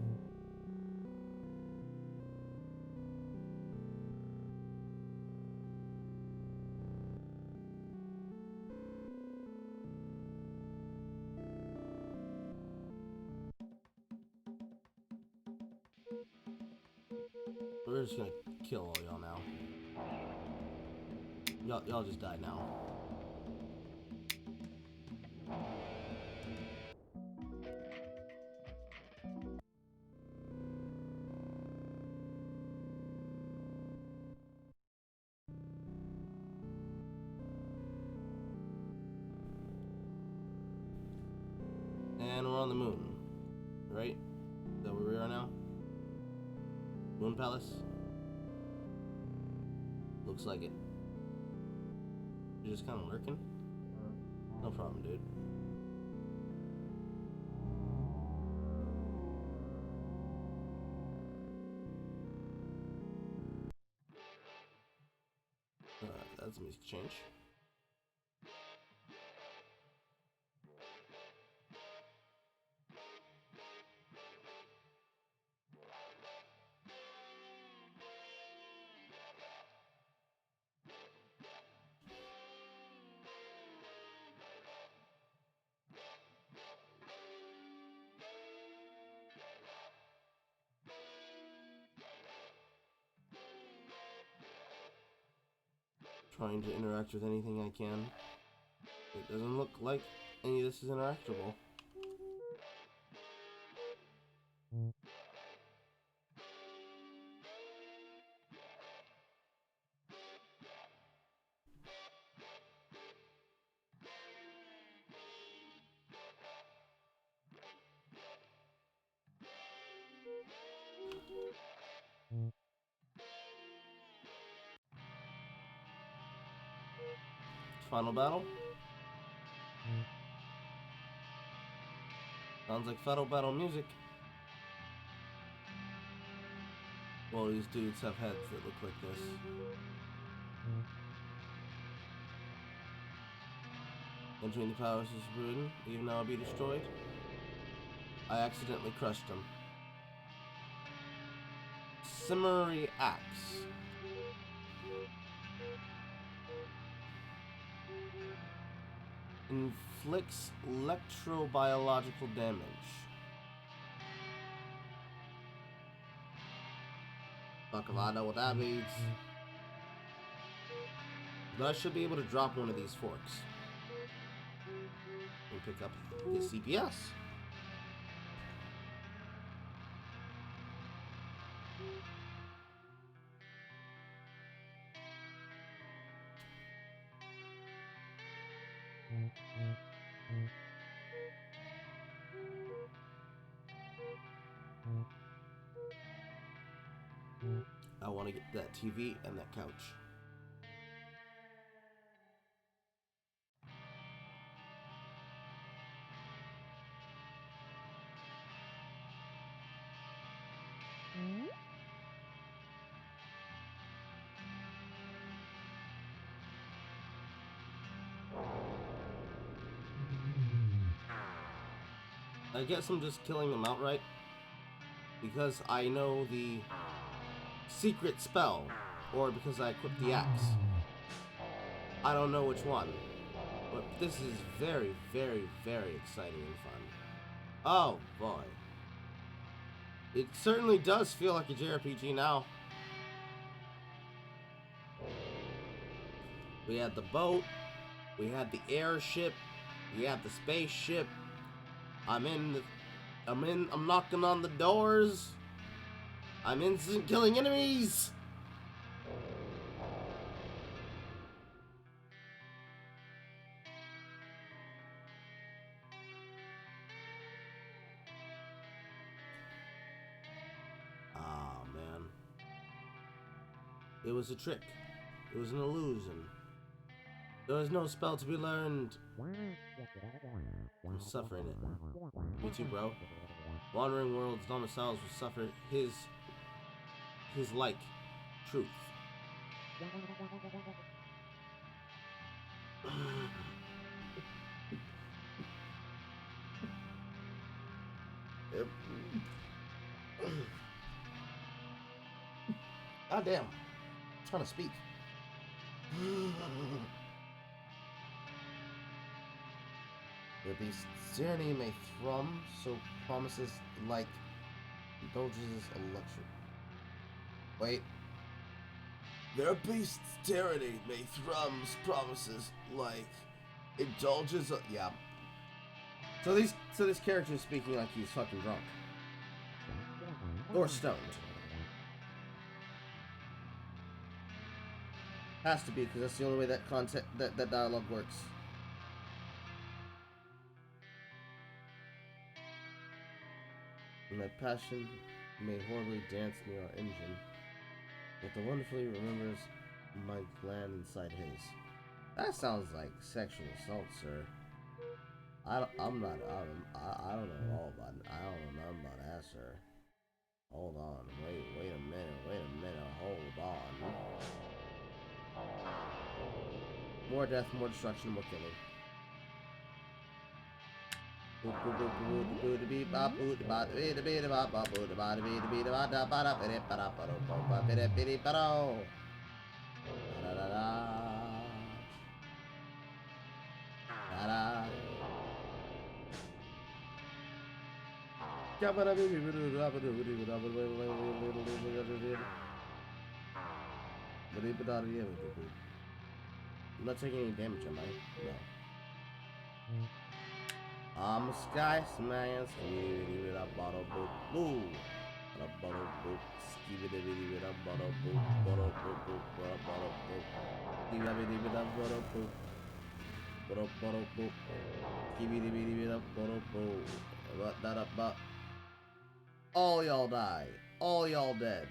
Speaker 1: We're just gonna kill all y'all now. Y'all just die now. And we're on the moon, right? Is that where we are now? Moon Palace? Looks like it. You're just kind of lurking? No problem, dude. That's a music change. Trying to interact with anything I can. It doesn't look like any of this is interactable. Final battle? Sounds like final battle music. Well, these dudes have heads that look like this. Entering the powers is ruin, even though I'll be destroyed. I accidentally crushed them. Simmery Axe. Inflicts electrobiological damage. Fuck if I know what that means. But I should be able to drop one of these forks. And pick up his CPS. I want to get that TV and that couch. I guess I'm just killing them outright because I know the secret spell, or because I equipped the axe. I don't know which one, but this is very, very, very exciting and fun. Oh boy. It certainly does feel like a JRPG now. We had the boat, we had the airship, we had the spaceship. I'm knocking on the doors. I'm instant killing enemies. Ah, man. It was a trick. It was an illusion. There was no spell to be learned. I'm suffering it. Me too, bro. Wandering worlds, domiciles will suffer his his like truth. God damn. I'm trying to speak. The beast's tyranny may thrum, so promises like indulges a luxury. Wait. Their beast's tyranny may thrums promises like indulges a... Yeah. So this character is speaking like he's fucking drunk. Or stoned. Has to be, because that's the only way that that dialogue works. My passion may horribly dance near our engine, but the wonderfully remembers my gland inside his. That sounds like sexual assault, sir. I don't know all about it. I don't know nothing about that, sir. Hold on, wait a minute, hold on. More death, more destruction, more killing. I'm not taking any damage, am I? No. I'm a sky man, skibidi with a bottle book, boo. A bottle book, skibidi with a bottle book, bottle book, bottle book, skibidi with a bottle book, bottle book, skibidi with a bottle book. But all y'all die. All y'all dead.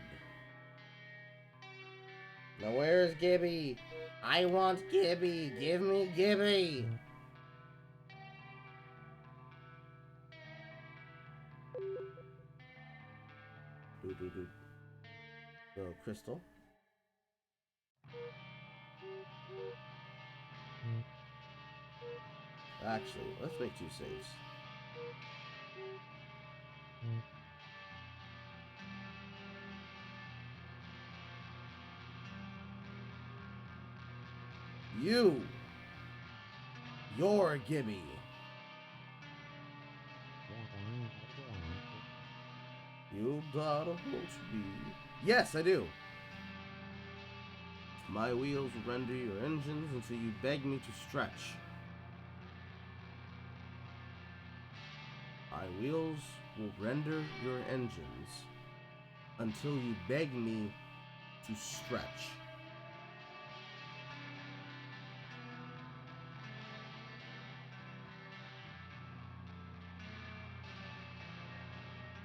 Speaker 1: Now where's Gibby? I want Gibby. Give me Gibby. Go, Crystal. Actually, let's make 2 saves. You're Gibby. You gotta watch me. Yes, I do. My wheels will render your engines until you beg me to stretch. My wheels will render your engines until you beg me to stretch.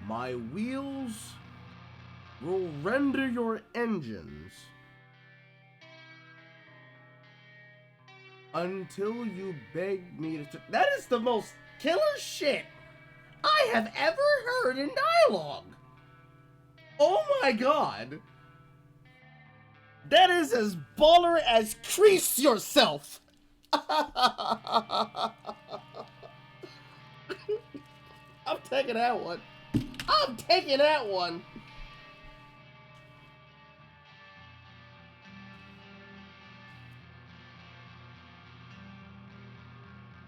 Speaker 1: My wheels will render your engines until you beg me to... That is the most killer shit I have ever heard in dialogue. Oh my god. That is as baller as crease yourself. I'm taking that one. I'm taking that one.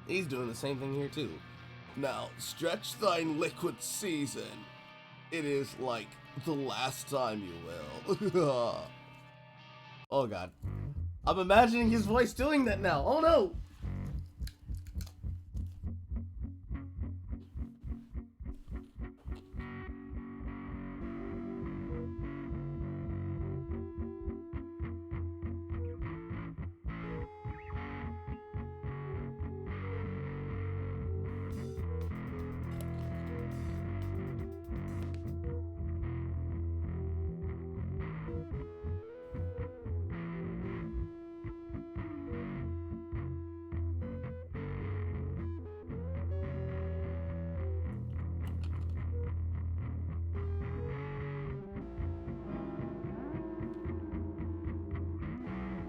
Speaker 1: He's doing the same thing here too. Now, stretch thine liquid season. It is like the last time you will. Oh god. I'm imagining his voice doing that now. Oh no!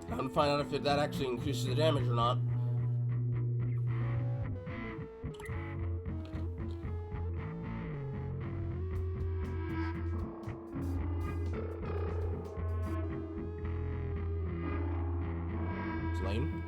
Speaker 1: Time to find out if that actually increases the damage or not. Lane.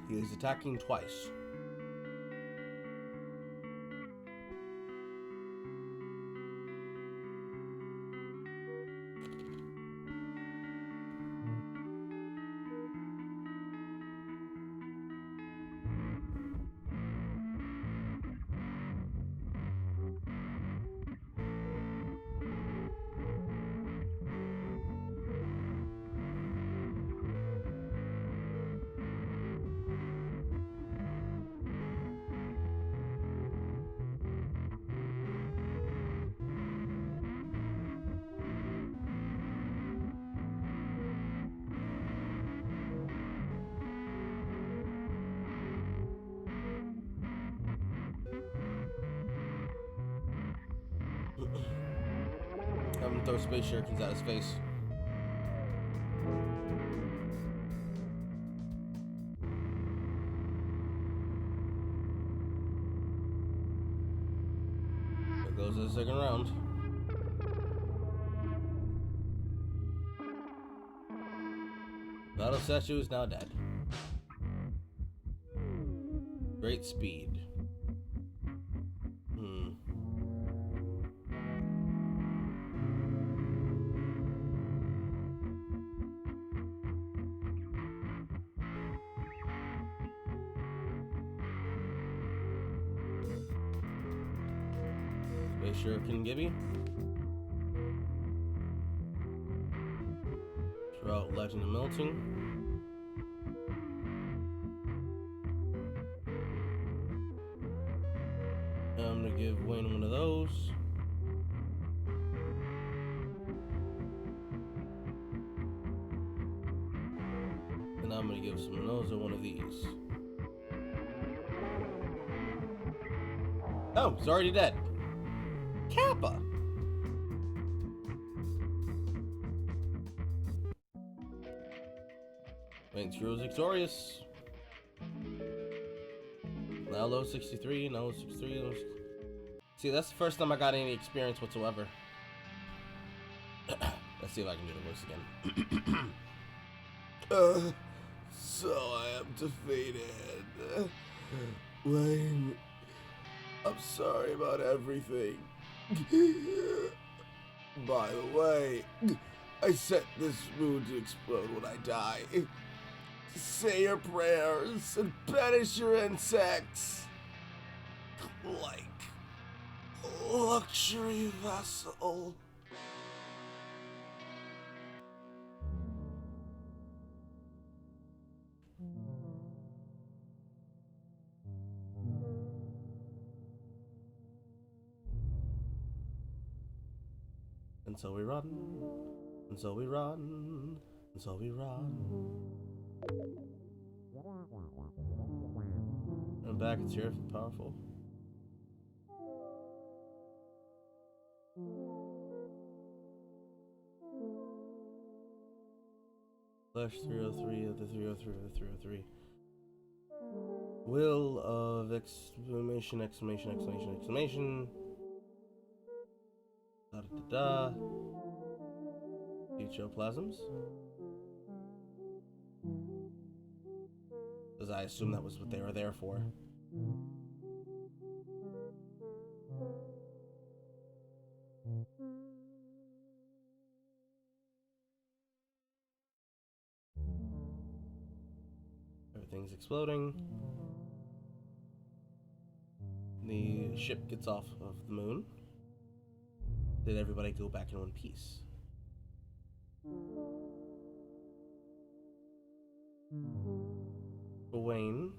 Speaker 1: He is attacking twice. I'm gonna throw space shurikens at his face. There goes the second round. Battle statue is now dead. Great speed. Space shuriken Gibby. Throughout Legend of Melting. I'm gonna give Wayne one of those. And I'm gonna give Spinoza one of these. Oh, he's already dead. Kappa! Wayne's Hero is victorious. Now low 63, now low 63. See, that's the first time I got any experience whatsoever. Let's see if I can do the voice again. So I am defeated. Wayne, I'm sorry about everything. By the way, I set this moon to explode when I die. Say your prayers and banish your insects. Like luxury vessel. And so we run, and so we run, and so we run. And back, it's here, powerful. Flash 303 of the 303 of the 303. Will of exclamation, exclamation, exclamation, exclamation. Da da da da. Ectoplasms. Because I assume that was what they were there for. Everything's exploding. The ship gets off of the moon. Did everybody go back in one piece? Wayne,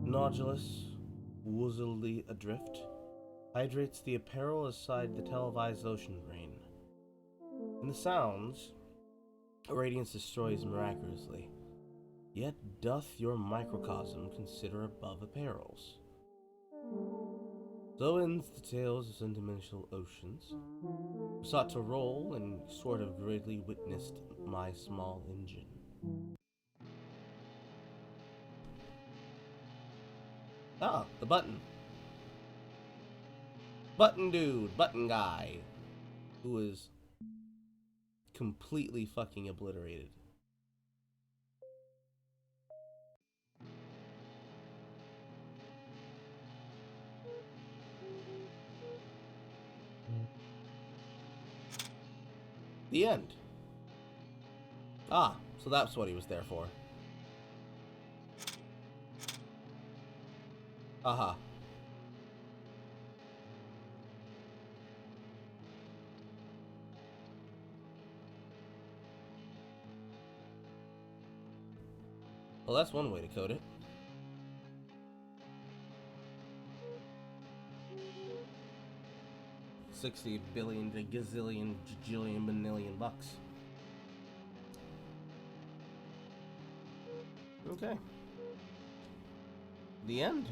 Speaker 1: Nodulus, woozily adrift, hydrates the apparel aside the televised ocean grain. In the sounds, Radiance destroys miraculously, yet doth your microcosm consider above apparels. So ends the tales of sentimental oceans, who sought to roll and sort of greatly witnessed my small engine. Ah, the button. Button dude, button guy, who is completely fucking obliterated. The end. Ah, so that's what he was there for. Aha. Well, that's one way to code it. $60 billion to gazillion, jillion, manillion bucks. Okay. The end.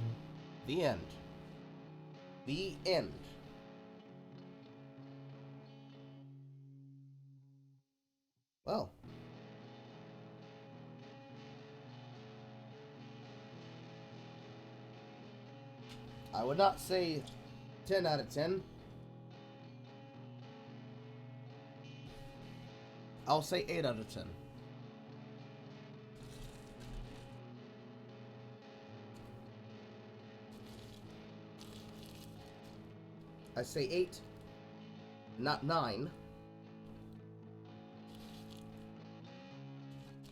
Speaker 1: The end. The end. Well. I would not say 10 out of 10. I'll say 8 out of 10. I say 8, not 9.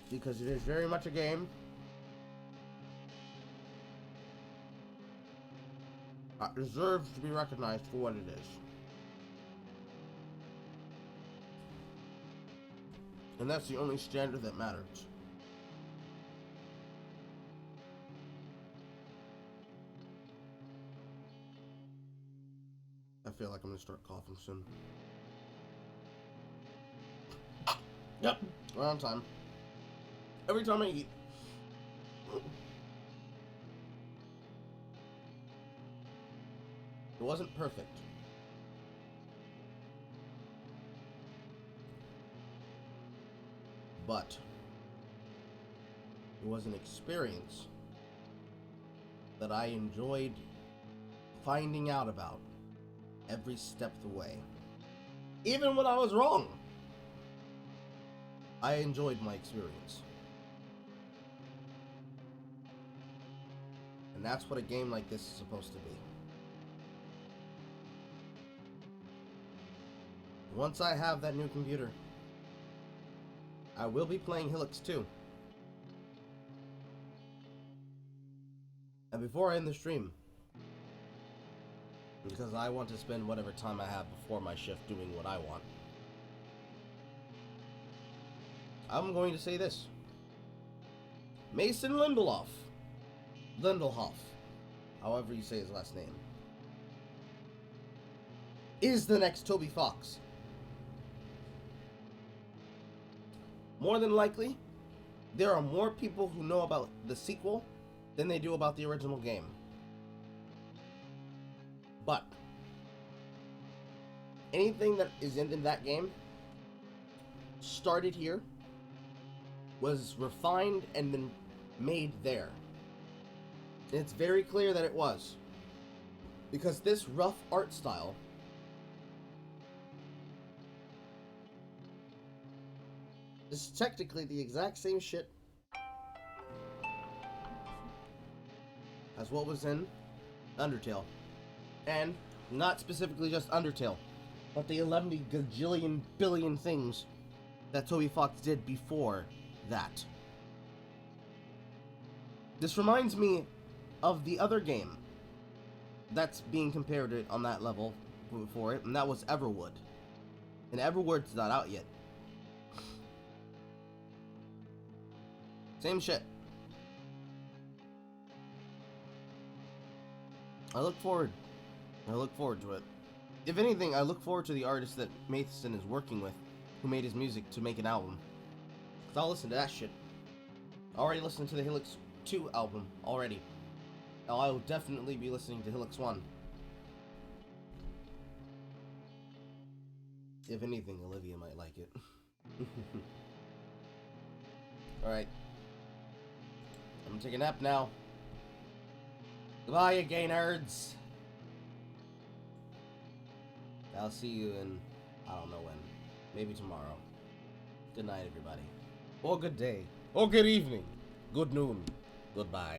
Speaker 1: Because it is very much a game. Deserves to be recognized for what it is. And that's the only standard that matters. I feel like I'm gonna start coughing soon. Yep, we're on time. Every time I eat. It wasn't perfect. But it was an experience that I enjoyed finding out about every step of the way. Even when I was wrong, I enjoyed my experience. And that's what a game like this is supposed to be. Once I have that new computer, I will be playing Hylics 2. And before I end the stream, because I want to spend whatever time I have before my shift doing what I want, I'm going to say this. Mason Lindelof, however you say his last name, is the next Toby Fox. More than likely, there are more people who know about the sequel than they do about the original game. But anything that is in that game started here, was refined, and then made there. And it's very clear that it was. Because this rough art style is technically the exact same shit as what was in Undertale. And not specifically just Undertale, but the 11 gajillion billion things that Toby Fox did before that. This reminds me of the other game that's being compared to on that level for it, and that was Everwood. And Everwood's not out yet. Same shit. I look forward to it. If anything, I look forward to the artist that Matheson is working with, who made his music to make an album. I'll listen to that shit. I already listened to the Hylics 2 album already. Now I will definitely be listening to Hylics 1. If anything, Olivia might like it. Alright. I'm gonna take a nap now. Goodbye, you gay nerds. I'll see you in, I don't know when. Maybe tomorrow. Good night, everybody. Or good day. Or good evening. Good noon. Goodbye.